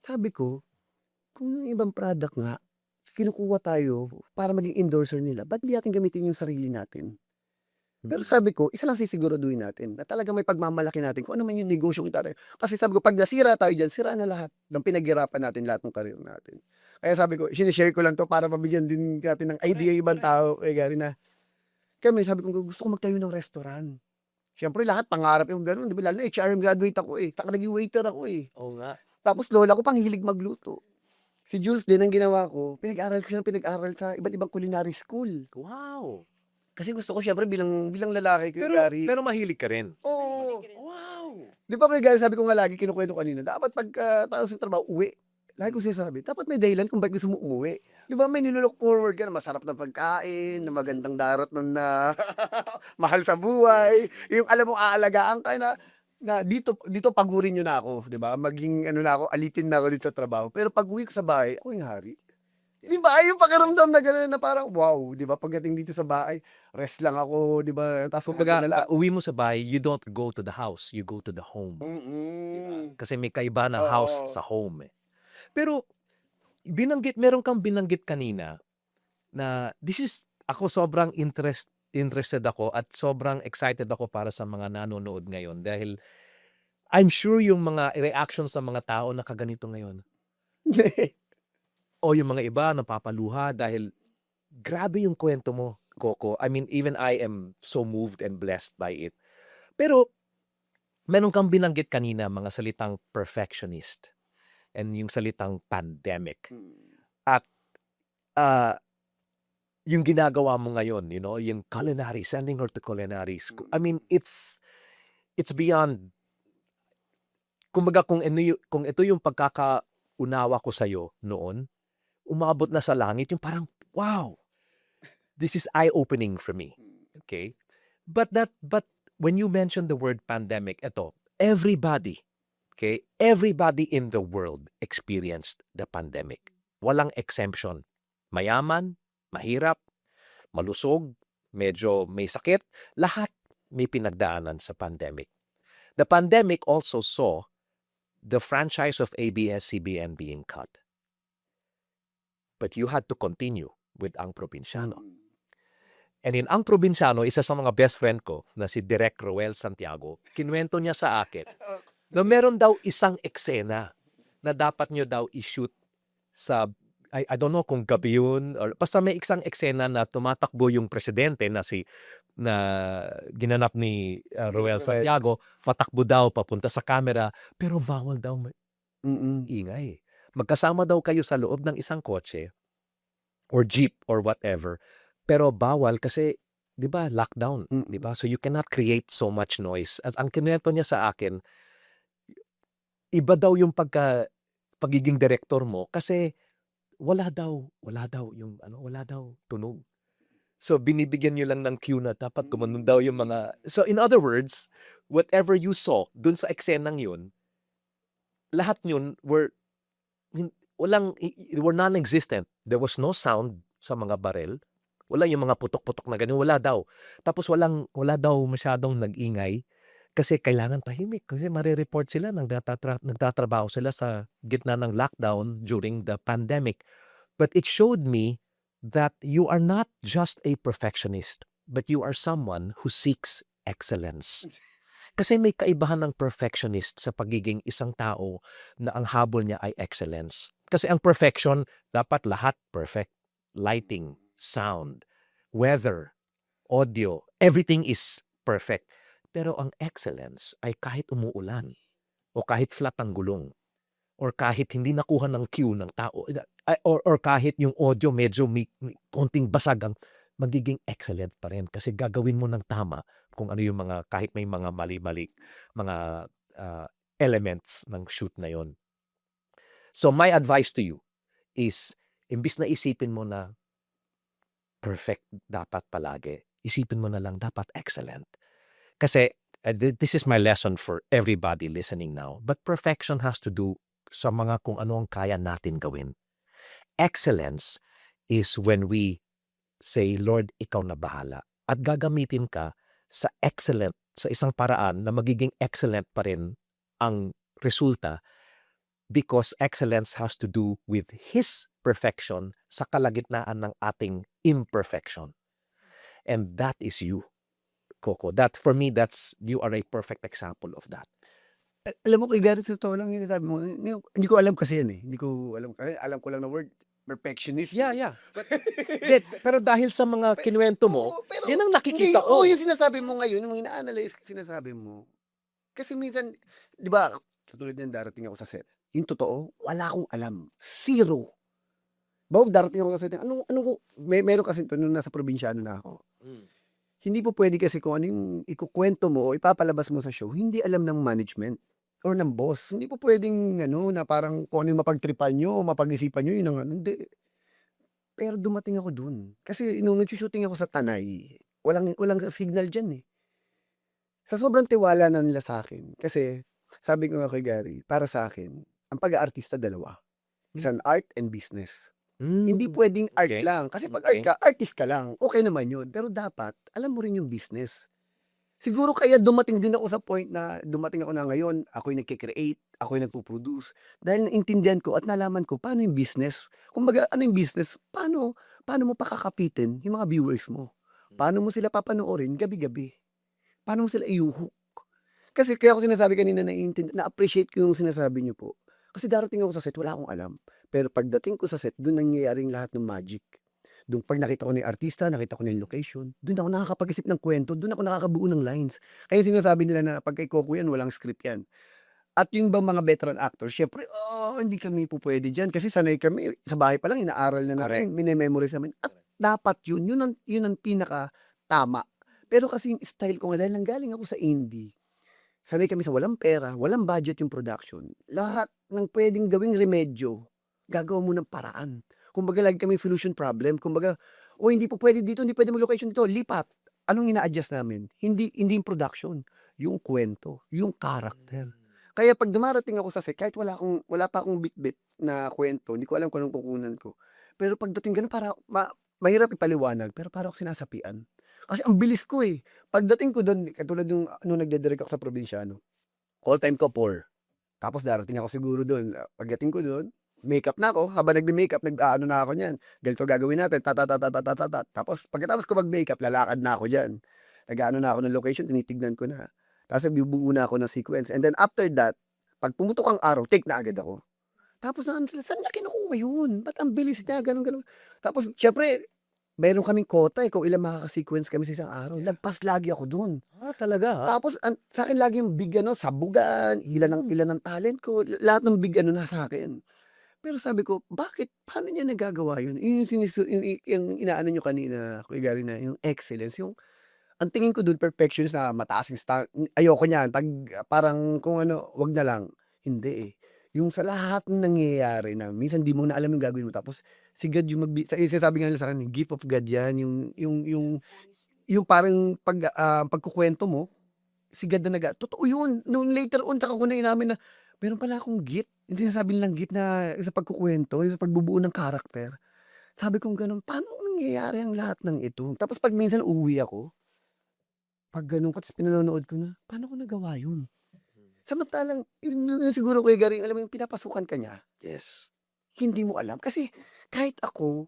Sabi ko, "Kung yung ibang product nga, kinukuha tayo para maging endorser nila, ba't di natin gamitin yung sarili natin?" Pero sabi ko, isa lang sisiguraduhin natin na talagang may pagmamalaki natin kung ano man yung negosyo kita. Kasi sabi ko, pag nasira tayo dyan, sira na lahat ng pinaghirapan natin, lahat ng karir natin. Kaya sabi ko, sinishare ko lang to para mabigyan din natin ng idea yung ibang tao. Eh, Gary na, kami sabi ko, gusto ko magtayo ng restaurant. Siyempre lahat pangarap yung ganun, di ba? Lalo na HRM graduate ako eh. Taka naging waiter ako eh. Oo nga. Tapos lola ko pang hilig magluto. Si Jules din ang ginawa ko, pinag-aral ko siya ng pinag-aral sa iba't ibang culinary school. Wow! Kasi gusto ko siyempre bilang lalaki ko, Pero, Gary. pero mahilig ka rin. Oo. Wow! Di ba, Gary, sabi ko nga lagi, kinukwento kanina, dapat pagkatapos ng trabaho, uwi. Lagi ko sinasabi, dapat may dahilan kung bakit gusto mo umuwi. Di ba, may nilook forward ka na masarap na pagkain, na magandang darot na mahal sa buhay, yung alam mo, aalagaan ka na dito pagurin nyo na ako, di ba? Maging ano na ako, alipin na ako dito sa trabaho. Pero pag uwi ko sa bahay, ako yung hari. Di ba? Yung pakiramdam na gano'n na parang, wow, di ba? Pagdating dito sa bahay, rest lang ako, di ba? Tapos Kumbaga, na lang. uwi mo sa bahay, you don't go to the house, you go to the home. Kasi may kaiba na house Oo. sa home eh. Pero, meron kang binanggit kanina na ako sobrang interested ako at sobrang excited ako para sa mga nanonood ngayon dahil I'm sure yung mga reactions sa mga tao na kaganito ngayon. O yung mga iba napapaluha dahil grabe yung kwento mo, Coco. I mean, even I am so moved and blessed by it. Pero, meron kang binanggit kanina mga salitang perfectionist and yung salitang pandemic. At yung ginagawa mo ngayon, yung culinary, sending her to culinary school. I mean, it's beyond. Kumbaga kung ito yung pagkakaunawa ko sa'yo noon, umabot na sa langit yung parang, wow, this is eye-opening for me. Okay? But when you mention the word pandemic, everybody in the world experienced the pandemic. Walang exemption. Mayaman, mahirap, malusog, medyo may sakit, lahat may pinagdaanan sa pandemic. The pandemic also saw the franchise of ABS-CBN being cut. But you had to continue with Ang Probinsyano. And in Ang Probinsyano, isa sa mga best friend ko na si Direk Roel Santiago, kinuwento niya sa akin na meron daw isang eksena na dapat nyo daw i-shoot sa, I don't know kung gabi yun, or basta may isang eksena na tumatakbo yung presidente na ginanap ni Roel Santiago, patakbo daw papunta sa camera, pero bawal daw ingay. Magkasama daw kayo sa loob ng isang kotse or jeep or whatever, pero bawal kasi 'di ba lockdown, 'di ba? So you cannot create so much noise. At ang kinuwento niya sa akin, iba daw yung pagiging direktor mo kasi wala daw tunog. So binibigyan niyo lang ng cue na dapat gumanon daw yung mga. So in other words, whatever you saw dun sa eksenang yun, lahat yun were non-existent. There was no sound sa mga barel. Wala yung mga putok-putok na ganyan. Wala daw. Tapos wala daw masyadong nag-ingay kasi kailangan tahimik. Kasi marireport sila nagtatrabaho sila sa gitna ng lockdown during the pandemic. But it showed me that you are not just a perfectionist, but you are someone who seeks excellence. Kasi may kaibahan ng perfectionist sa pagiging isang tao na ang habol niya ay excellence. Kasi ang perfection, dapat lahat perfect. Lighting, sound, weather, audio, everything is perfect. Pero ang excellence ay kahit umuulan, o kahit flat ang gulong, or kahit hindi nakuha ng cue ng tao, or kahit yung audio medyo may konting basag, magiging excellent pa rin kasi gagawin mo ng tama kung ano yung kahit may mga mali-mali, mga elements ng shoot na yon. So my advice to you is, imbis na isipin mo na perfect dapat palagi, isipin mo na lang dapat excellent. Kasi this is my lesson for everybody listening now. But perfection has to do sa mga kung ano ang kaya natin gawin. Excellence is when we say, Lord, ikaw na bahala. At gagamitin ka sa excellent, sa isang paraan na magiging excellent pa rin ang resulta, because excellence has to do with His perfection sa kalagitnaan ng ating imperfection. And that is you. Coco. That for me, you are a perfect example of that. Alam mo kay Gary, sa totoo lang yung sinasabi mo, hindi ko alam kasi yan, eh. Hindi ko alam, alam ko lang na word, perfectionist, Yeah, eh. yeah. Pero dahil sa mga kinuwento mo, Oo, pero yan ang hindi, nakikita oo, ko. yung sinasabi mo ngayon, yung ina-analyze sinasabi mo. Kasi minsan, 'di ba, katulad niyan darating ako sa set, yung totoo, wala akong alam, zero. Darating ako sa set, anong ko meron kasi 'to nung nasa probinsyano na ako. Mm. Hindi po puwede kasi kung ano yung ikukuwento mo o ipapalabas mo sa show, hindi alam ng management or ng boss. Hindi po puwedeng ano, na parang kung ano yung mapagtripan niyo o mapag-isipan niyo yun ang ano, hindi. Pero dumating ako dun. Kasi nung nagsu-shooting ako sa Tanay, walang signal diyan, eh. Sa sobrang tiwala na nila sa'kin, kasi sabi ko nga kay Gary, para sa'kin, ang pag-aartista dalawa, isang art and business. Hindi Mm. puwedeng art Okay. lang, kasi 'pag art Okay. ka, artist ka lang, okey naman yun. Pero dapat alam mo rin yung business. Siguro kaya dumating din ako sa point na dumating ako na ngayon, ako'y nagke-create, ako'y nagpo-produce, dahil naintindihan ko at nalaman ko paano yung business. Kumbaga ano yung business, paano mo pakakapitin yung mga viewers mo? Paano mo sila papanoorin gabi-gabi? Paano mo sila i-ho-hook? Kasi kaya ko sinasabi kanina na-appreciate ko yung sinasabi niyo po. Kasi darating ako sa set, wala akong alam. Pero pagdating ko sa set, dun nangyayari yung lahat ng magic. Dun 'pag nakita ko na yung artista, nakita ko na yung location, dun ako nakakapag-isip ng kwento, dun ako nakakabuo ng lines. Kaya sinasabi nila na 'pag kay Coco yan, walang script yan. At yung bang mga veteran actors, siyempre, hindi kami pupuwede diyan kasi sanay kami, sa bahay pa lang inaaral na Correct. namin, mine-memorize namin at dapat yun ang pinakatama. Pero kasi yung style ko nga dahil nanggaling ako sa indie, sanay kami sa walang pera, walang budget yung production. Lahat ng puwedeng gawing remedyo, gagawa mo ng paraan. Kumbaga lagi kaming solution problem. Kumbaga, "Oh, hindi po puwede dito, hindi puwede mag-location dito, lipat." Anong ina-adjust namin? Hindi yung production, yung kuwento, yung character. Kaya 'pag dumarating ako sa set, kahit wala pa akong bitbit na kuwento, hindi ko alam kung anong kukunan ko. Pero pagdating gano'n para mahirap ipaliwanag, pero para akong sinasapian. Kasi ang bilis ko, eh. Pagdating ko do'n, katulad nung nagdi-direct ako sa probinsyano, call time ko 4. Tapos darating ako siguro do'n, pagdating ko do'n, makeup na ako, habang nagme-makeup nag-aano na ako niyan, "Ganito gagawin natin, ta ta ta ta ta ta ta ta." Tapos pagkatapos ko mag-makeup lalakad na ako diyan. Nag-aano na ako ng location, tinitignan ko na. Tapos nagbubuo na ako ng sequence and then after that, 'pag pumutok ang araw, take na agad ako. Tapos naano sila, "Saan niya kinukuha yun? Ba't ang bilis niya?" Gano'n, gano'n. Tapos siyempre meron kaming quota, eh, kung ilang makaka-sequence kami sa isang araw, lagpas lagi ako do'n. Talaga, ha? Tapos sa'kin lagi yung big ano, sabugan, ilan ang talent ko, lahat ng big ano nasa akin. Pero sabi ko, bakit paano niya nagagawa yun? Yun yung yung inaano niyo kanina, Kuya Gary, na yung excellence, yung ang tingin ko dun perfectionist na mataas yung ayoko niyan, parang kung ano, 'wag na lang. Hindi, eh. Yung sa lahat ng nangyayari na minsan di mo na alam yung gagawin mo tapos si God yung sinasabi nga nila sa'kin, gift of God yan, yung parang pagkukuwento mo, si God na totoo yun. Nung later on tsaka ko na inamin na meron pala akong gift, yung sinasabi nilang gift na sa pagkukuwento, yung sa pagbubuo ng character. Sabi kong gano'n, paano nangyayari ang lahat ng ito? Tapos 'pag minsan uuwi ako, 'pag gano'n tapos pinanonood ko na, paano ko nagawa yun? Samantalang yun siguro Kuya Gary, alam mo yung pinapasukan ka niya, Yes. hindi mo alam. Kasi kahit ako,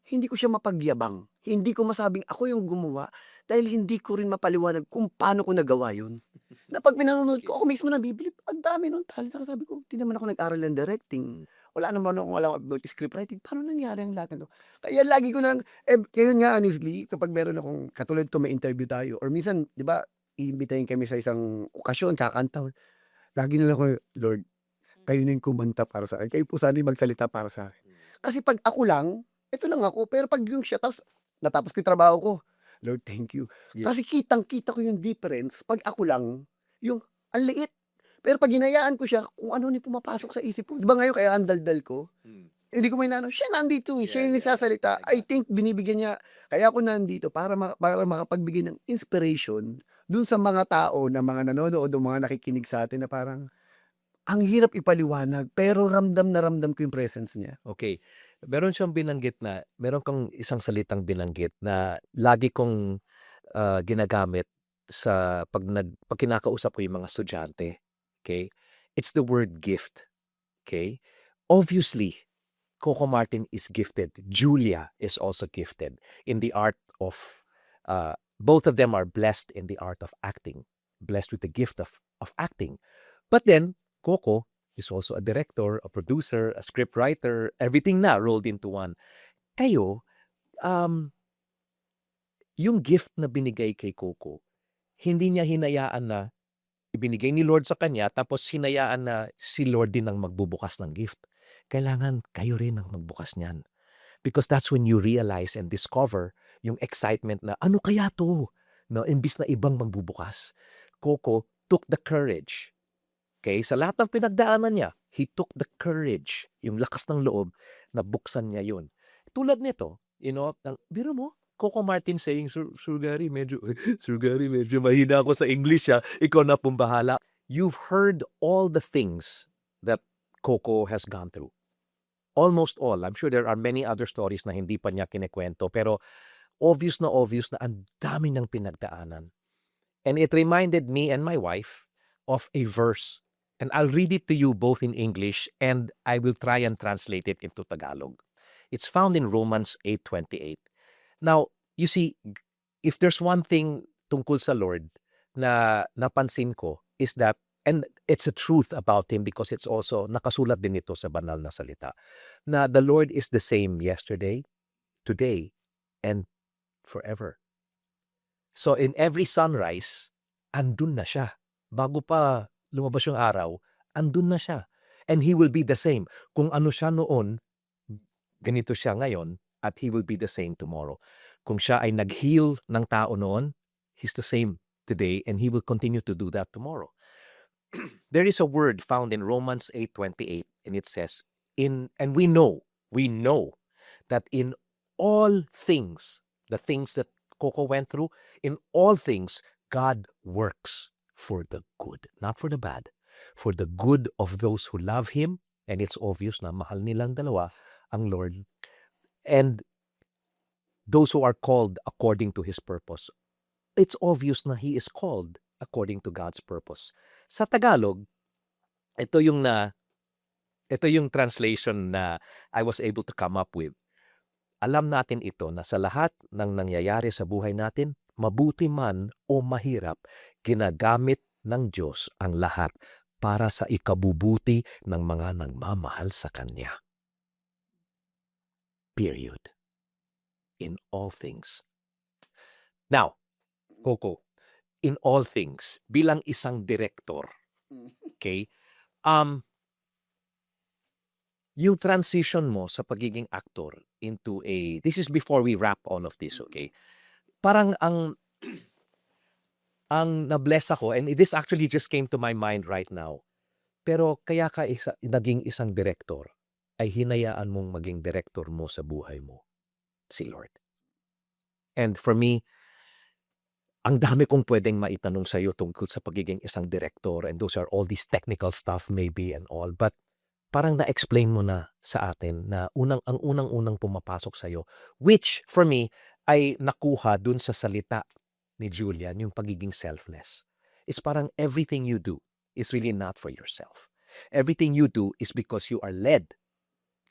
hindi ko siya mapagyabang. Hindi ko masabing ako yung gumawa dahil hindi ko rin mapaliwanag kung paano ko nagawa yun. Na 'pag pinanonood ko, ako mismo nabibilib, ang dami nung talent. Saka sabi ko, "Di naman ako nag-aral ng directing. Wala naman akong alam about scriptwriting. Paano nangyari ang lahat nito?" Kaya lagi ko ng ngayon nga honestly, kapag meron akong katulad 'to, may interview tayo or minsan 'di ba, iimbitahin kami sa isang okasyon, kakanta, lagi na lang ako, "Lord, kayo na yung kumanta para sa'kin. Kayo po sana yung magsalita para sa'kin." Kasi 'pag ako lang, eto lang ako. Pero 'pag yung siya tapos natapos ko yung trabaho ko, "Lord, thank you." Yeah. Kasi kitang-kita ko yung difference 'pag ako lang, yung ang liit. Pero 'pag hinayaan ko siya, kung ano na yung pumapasok sa isip ko. 'Di ba ngayon kaya ang daldal ko? Hindi ko may inaano, siya nandito, eh, siya yung nagsasalita. I think binibigyan niya, kaya ako nandito para makapagbigay ng inspiration dun sa mga tao na mga nanonood o mga nakikinig sa'tin na parang ang hirap ipaliwanag pero ramdam na ramdam ko yung presence niya. Okay. Meron kang isang salitang binanggit na lagi kong ginagamit sa 'pag kinakausap ko yung mga estudyante, okay? It's the word gift, okay? Obviously, Coco Martin is gifted. Julia is also gifted in the art of Both of them are blessed in the art of acting, blessed with the gift of acting. But then, Coco is also a director, a producer, a scriptwriter, everything na rolled into one. Kayo, um, yung gift na binigay kay Coco, hindi niya hinayaan na ibinigay ni Lord sa kanya tapos hinayaan na si Lord din ang magbubukas ng gift. Kailangan kayo rin ang magbukas niyan. Because that's when you realize and discover yung excitement na ano kaya to? No, imbis na ibang magbubukas. Coco took the courage. Okay? Sa lahat ng pinagdaanan niya, he took the courage, yung lakas ng loob, na buksan niya yun. Tulad nito, biro mo, Coco Martin saying, Sir Gary, Sir Gary, medyo mahina ako sa English, ikaw na pong bahala. You've heard all the things that Coco has gone through. Almost all. I'm sure there are many other stories na hindi pa niya kinekwento, pero obvious na ang dami niyang pinagdaanan. And it reminded me and my wife of a verse. And I'll read it to you both in English and I will try and translate it into Tagalog. It's found in Romans 8:28. Now, you see, if there's one thing tungkol sa Lord na napansin ko is that, and it's a truth about Him because it's also, nakasulat din ito sa banal na salita, na the Lord is the same yesterday, today, and forever. So in every sunrise, andun na siya. Bago pa lumabas yung araw, andun na siya. And He will be the same. Kung ano siya noon, ganito siya ngayon, at He will be the same tomorrow. Kung siya ay nag-heal ng tao noon, He's the same today, and He will continue to do that tomorrow. There is a word found in Romans 8:28, and it says, and we know that in all things, the things that Coco went through, in all things, God works for the good, not for the bad, for the good of those who love Him, and it's obvious na mahal nilang dalawa ang Lord, and those who are called according to His purpose. It's obvious na He is called according to God's purpose. Sa Tagalog, ito yung translation na I was able to come up with. Alam natin ito na sa lahat ng nangyayari sa buhay natin, mabuti man o mahirap, ginagamit ng Diyos ang lahat para sa ikabubuti ng mga nagmamahal sa Kanya. Period. In all things. Now, Coco, in all things, bilang isang director, okay, yung transition mo sa pagiging actor into this is before we wrap all of this, okay? Parang ang na-bless ako, and this actually just came to my mind right now, pero kaya ka naging isang director, ay hinayaan mong maging director mo sa buhay mo, si Lord. And for me, ang dami kong pwedeng maitanong sa iyo tungkol sa pagiging isang director, and those are all these technical stuff maybe and all, but parang na-explain mo na sa atin na ang unang-unang pumapasok sa iyo, which for me ay nakuha dun sa salita ni Julian, yung pagiging selfless. It's parang everything you do is really not for yourself. Everything you do is because you are led.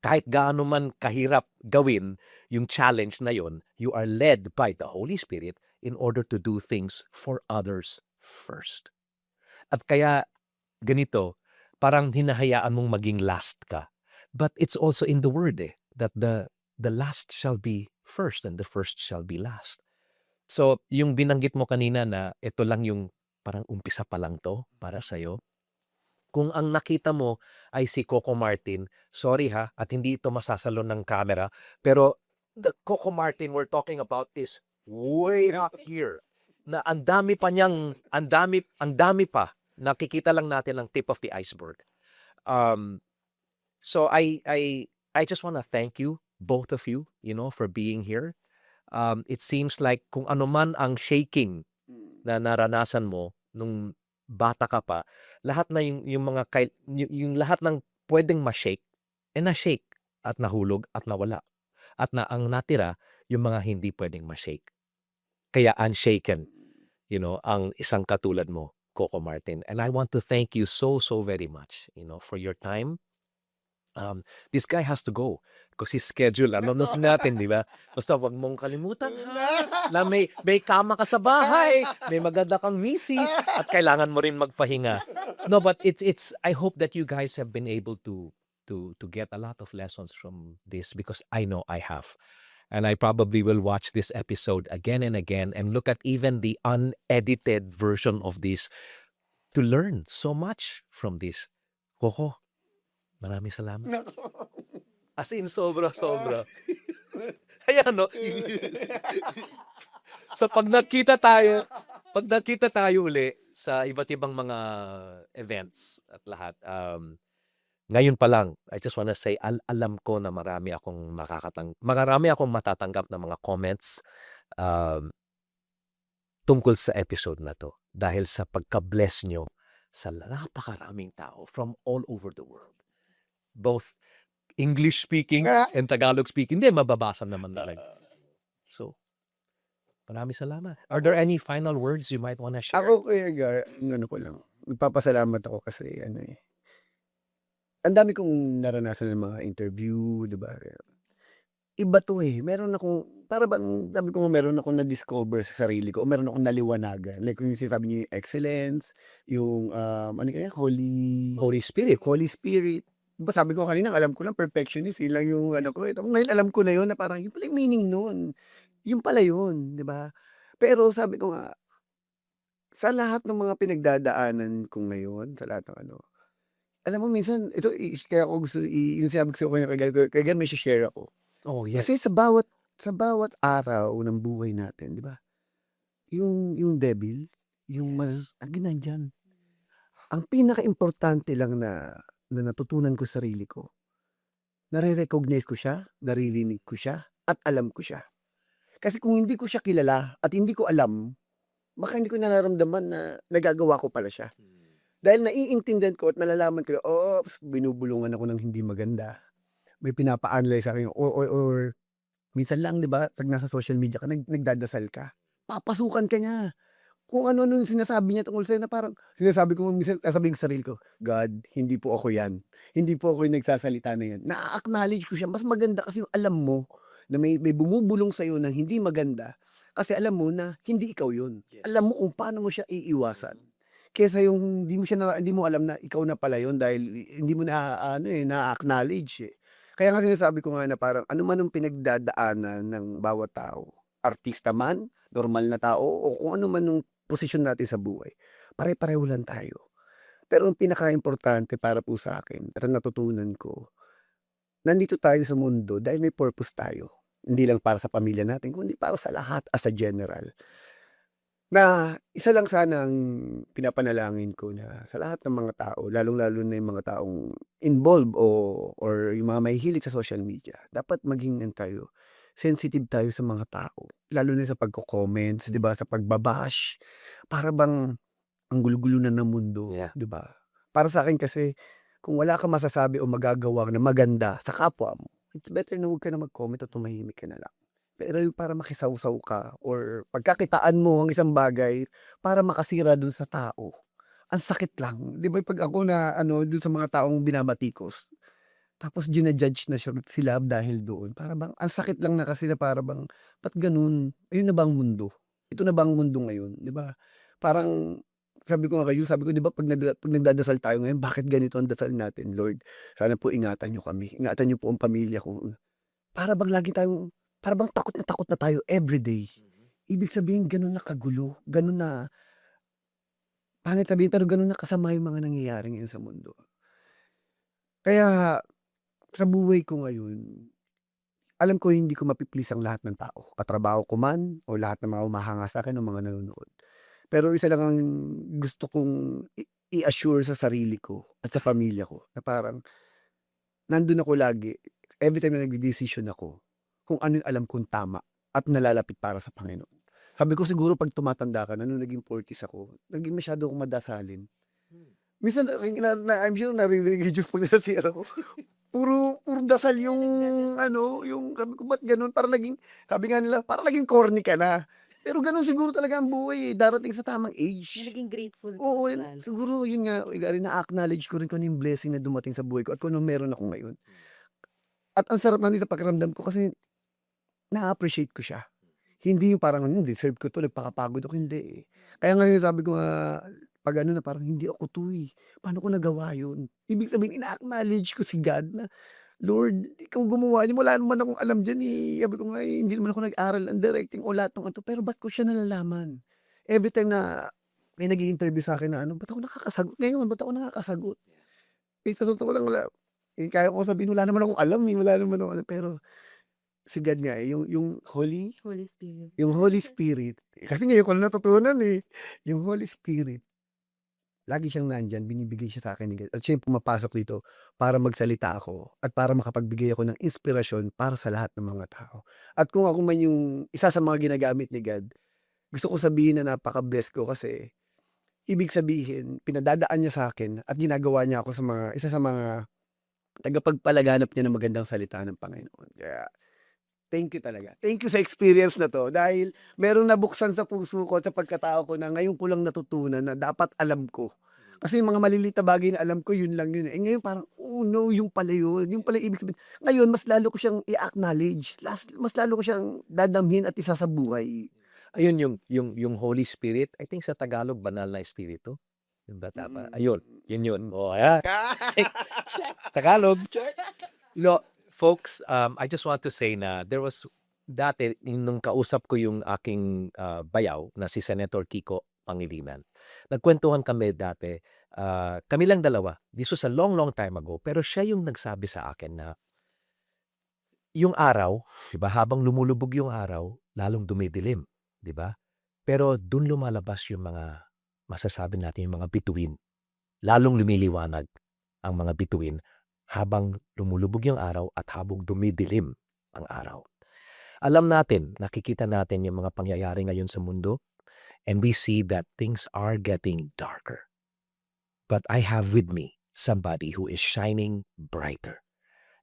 Kahit gaano man kahirap gawin yung challenge na yon, you are led by the Holy Spirit in order to do things for others first. At kaya ganito, parang hinahayaan mong maging last ka. But it's also in the word that the last shall be first and the first shall be last. So, yung binanggit mo kanina na ito lang yung parang umpisa pa lang to para sa'yo. Kung ang nakita mo ay si Coco Martin, sorry ha, at hindi ito masasalon ng camera, pero the Coco Martin we're talking about is way up here. Na ang dami pa. Nakikita lang natin ang tip of the iceberg. So I just want to thank you, both of you, for being here. It seems like kung ano man ang shaking na naranasan mo nung bata ka pa, lahat na yung lahat ng pwedeng ma-shake, na-shake at nahulog at nawala. At na ang natira, yung mga hindi pwedeng ma-shake. Kaya unshaken, ang isang katulad mo, Coco Martin. And I want to thank you so very much, for your time, This guy has to go because his schedule, alam na natin, di ba? Basta wag mong kalimutan, ha? Na may kama ka sa bahay, may maganda kang misis, at kailangan mo rin magpahinga. No, but it's I hope that you guys have been able to get a lot of lessons from this because I know I have. And I probably will watch this episode again and again and look at even the unedited version of this to learn so much from this. Coco, maraming salamat. As in, sobra-sobra. Ayan, no? So, pag nakita tayo uli sa iba't ibang mga events at lahat, ngayon pa lang, I just wanna say, alam ko na marami akong matatanggap na mga comments tungkol sa episode na to. Dahil sa pagka-bless nyo sa napakaraming tao from all over the world. Both English speaking and Tagalog speaking. Hindi, mababasa naman talaga. So, maraming salamat. Are there any final words you might wanna share? Ako, Kuya Gar, ano ko lang, nagpapasalamat ako kasi ang dami kong naranasan ng mga interview, di ba? Iba to meron akong, para bang, sabi ko meron akong na-discover sa sarili ko, o meron akong naliwanagan. Like yung sinasabi niyo yung excellence, yung, ano kaya, Holy Spirit. Holy Spirit. Diba sabi ko kanina, alam ko lang, perfectionist, yun lang yung ano ko. Ngayon alam ko na yun, na parang yun pala yung meaning nun. Yun pala yun, di ba? Pero sabi ko nga, sa lahat ng mga pinagdadaanan ko ngayon, sa lahat ng alam mo minsan, ito, kaya ako gusto, yung sinabi ko sa kaya may share ako. Oh, yes. Kasi sa bawat araw ng buhay natin, di ba? Yung devil, yung nandyan. Ang pinaka-importante lang na natutunan ko sa sarili ko, nare-recognize ko siya, naririnig ko siya, at alam ko siya. Kasi kung hindi ko siya kilala at hindi ko alam, baka hindi ko nararamdaman na nagagawa ko pala siya. Dahil naiintindihan ko at nalalaman ko, binubulungan ako ng hindi maganda. May pinapa-analyze sa akin, or minsan lang, di ba, pag nasa social media ka, nagdadasal ka. Papasukan ka niya. Kung ano-ano yung sinasabi niya tungkol sa'yo na parang, sinasabi ko, minsan, sasabihin ko sa sarili ko, God, hindi po ako yan. Hindi po ako yung nagsasalita na yan. Na-acknowledge ko siya. Mas maganda kasi yung alam mo na may bumubulong sa'yo na hindi maganda kasi alam mo na hindi ikaw yun. Yes. Alam mo kung paano mo siya iiwasan. Kesa yung hindi mo alam na ikaw na pala yun dahil hindi mo na-acknowledge Kaya nga sinasabi ko nga na parang ano man ang pinagdadaanan ng bawat tao, artista man, normal na tao, o kung ano man yung posisyon natin sa buhay, pare-pareho lang tayo. Pero ang pinaka-importante para po sa akin at ang natutunan ko, nandito tayo sa mundo dahil may purpose tayo. Hindi lang para sa pamilya natin, kundi para sa lahat as a general. Na isa lang sana ang pinapanalangin ko na sa lahat ng mga tao, lalong-lalo na yung mga taong involved or yung mga mahihilig sa social media, dapat maging sensitive tayo sa mga tao. Lalo na sa pagko-comments, 'di ba, sa pagbabash. Para bang ang gulo-gulo na ng mundo, Yeah. 'di ba? Para sa akin kasi kung wala kang masasabi o magagawa na maganda sa kapwa mo, it's better na huwag ka na mag-comment at tumahimik ka na lang. Pero yung para makisawsaw ka or pagkakitaan mo ang isang bagay para makasira dun sa tao, ang sakit lang. 'Di ba pag ako na dun sa mga taong binabatikos, tapos judge na sila dahil doon. Para bang ang sakit lang na kasi na para bang, ba't ganun? Ayun na ba ang mundo? Ito na ba ang mundo ngayon? 'Di ba? Parang sabi ko 'di ba pag nagdadasal tayo ngayon, bakit ganito ang dasal natin? Lord, sana po ingatan niyo kami. Ingatan niyo po ang pamilya ko. Para bang takot na tayo everyday. Ibig sabihin ganun na kagulo, ganun na, pangit sabihin pero ganun na kasama yung mga nangyayari ngayon sa mundo. Kaya sa buhay ko ngayon, alam ko hindi ko mapi-please ang lahat ng tao, katrabaho ko man o lahat ng mga humahanga sa'kin o mga nanonood. Pero isa lang ang gusto kong i-assure sa sarili ko at sa pamilya ko na parang nandun ako lagi, every time na nagde-desisyon ako, kung ano yung alam kong tama at nalalapit para sa Panginoon. Sabi ko siguro pag tumatanda ka na, nung naging 40s ako, naging masyado akong madasalin. Minsan, I'm sure naririnig yung Diyos pag nasa CR ako. Puro dasal yung, yung, sabi ko, ba't ganun? Parang naging, sabi nga nila, parang naging corny ka na. Pero gano'n siguro talaga ang buhay, eh, darating sa tamang age. Naging grateful ka Oo, mas yun lalo. siguro yun nga, na-acknowledge ko rin kung ano yung blessing na dumating sa buhay ko at kung anong meron ako ngayon. At ang sarap na din sa pakiramdam ko kasi na-appreciate ko siya. Hindi yung parang, deserve ko 'to, nagpakapagod ako, hindi, eh. Kaya nga sabi ko nga, 'pag ano na parang, "Hindi ako 'to, eh, paano ko nagawa yun?" Ibig sabihin ina-acknowledge ko si God na, "Lord, ikaw gumawa niyan, wala naman akong alam diyan, eh." Sabi ko nga, eh, "Hindi naman ako nag-aral ng directing o lahat ng ano, pero ba't ko siya nalalaman?" Everytime na may nag-i-interview sa'kin na ano, ba't ako nakakasagot ngayon, ba't ako nakakasagot? Eh, sa totoo lang wala, eh, kaya ko sabihin wala naman akong alam, eh, wala naman akong ano, pero si God nga, eh, Holy Spirit. yung Holy Spirit, kasi ngayon ko lang natutunan, eh. Yung Holy Spirit, lagi siyang nandiyan, binibigay siya sa'kin ni God at siya yung pumapasok dito para magsalita ako at para makapagbigay ako ng inspirasyon para sa lahat ng mga tao. At kung ako man yung isa sa mga ginagamit ni God, gusto ko sabihin na napaka-bless ko kasi ibig sabihin pinadadaan niya sa'kin at ginagawa niya ako sa isa sa mga tagapagpalaganap niya ng magandang salita ng Panginoon. Kaya thank you talaga. Thank you sa experience na 'to dahil merong nabuksan sa puso ko at sa pagkatao ko na ngayon ko lang natutunan na dapat alam ko. Kasi yung mga maliliit na bagay na alam ko yun lang yun, eh. Eh, ngayon parang, "Oh, no, yung pala yun, yung pala ibig sabihin." Ngayon mas lalo ko siyang i-acknowledge, mas lalo ko siyang dadamhin at isasabuhay. Ayun yung Holy Spirit, I think sa Tagalog banal na espiritu, yun ba tama? Ayun, yun. Oh, ayan. Tagalog. Check. No, folks, I just want to say na there was dati nung kausap ko yung aking, bayaw na si Senator Kiko Pangilinan. Nagkuwentuhan kami dati, kami lang dalawa. This was a long, long time ago, pero siya yung nagsabi sa akin na yung araw, 'di ba, habang lumulubog yung araw, lalong dumidilim, 'di ba? Pero dun lumalabas yung mga masasabi natin yung mga bituin. Lalong lumiliwanag ang mga bituin habang lumulubog yung araw at habang dumidilim ang araw. Alam natin, nakikita natin yung mga pangyayari ngayon sa mundo, and we see that things are getting darker. But I have with me somebody who is shining brighter,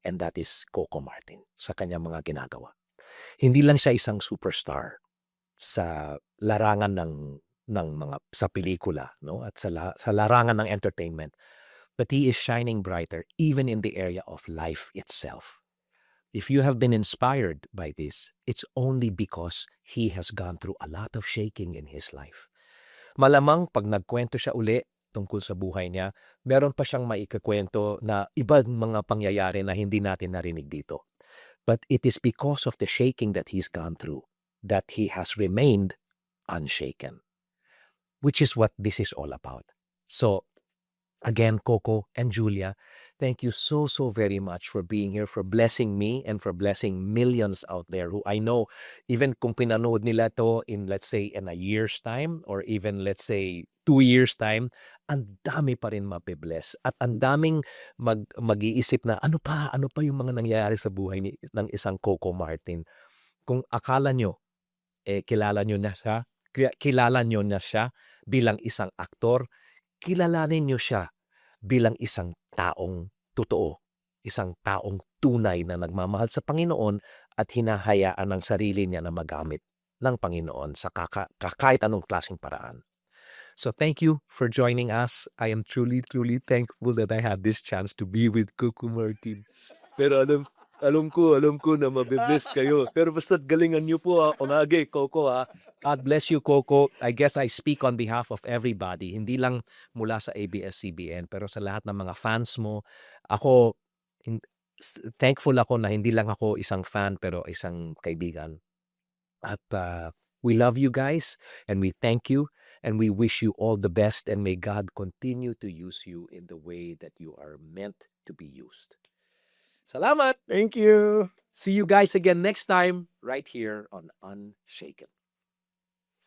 and that is Coco Martin sa kanyang mga ginagawa. Hindi lang siya isang superstar sa larangan ng mga sa pelikula, no, at sa larangan ng entertainment, but he is shining brighter even in the area of life itself. If you have been inspired by this, it's only because he has gone through a lot of shaking in his life. Malamang pag nagkwento siya uli tungkol sa buhay niya, meron pa siyang maikukuwento na ibang mga pangyayari na hindi natin narinig dito. But it is because of the shaking that he's gone through that he has remained unshaken, which is what this is all about. So, again, Coco and Julia, thank you so, so very much for being here, for blessing me and for blessing millions out there who I know, even kung pinanood nila to in, let's say, in a year's time or even, let's say, 2 years' time, ang dami pa rin mapibless at ang daming mag-iisip na ano pa yung mga nangyayari sa buhay ng isang Coco Martin. Kung akala nyo, kilala nyo na siya bilang isang aktor, kilalanin nyo siya bilang isang taong totoo, isang taong tunay na nagmamahal sa Panginoon at hinahayaan ang sarili niya na magamit ng Panginoon sa kahit anong klaseng paraan. So thank you for joining us. I am truly, truly thankful that I had this chance to be with Coco Martin. Pero alam ko na mabibless kayo. Pero basta't galingan niyo po, Onage, Coco, ha. God bless you, Coco. I guess I speak on behalf of everybody. Hindi lang mula sa ABS-CBN, pero sa lahat ng mga fans mo. Ako, thankful ako na hindi lang ako isang fan, pero isang kaibigan. At we love you guys, and we thank you, and we wish you all the best, and may God continue to use you in the way that you are meant to be used. Salamat! Thank you. See you guys again next time right here on Unshaken.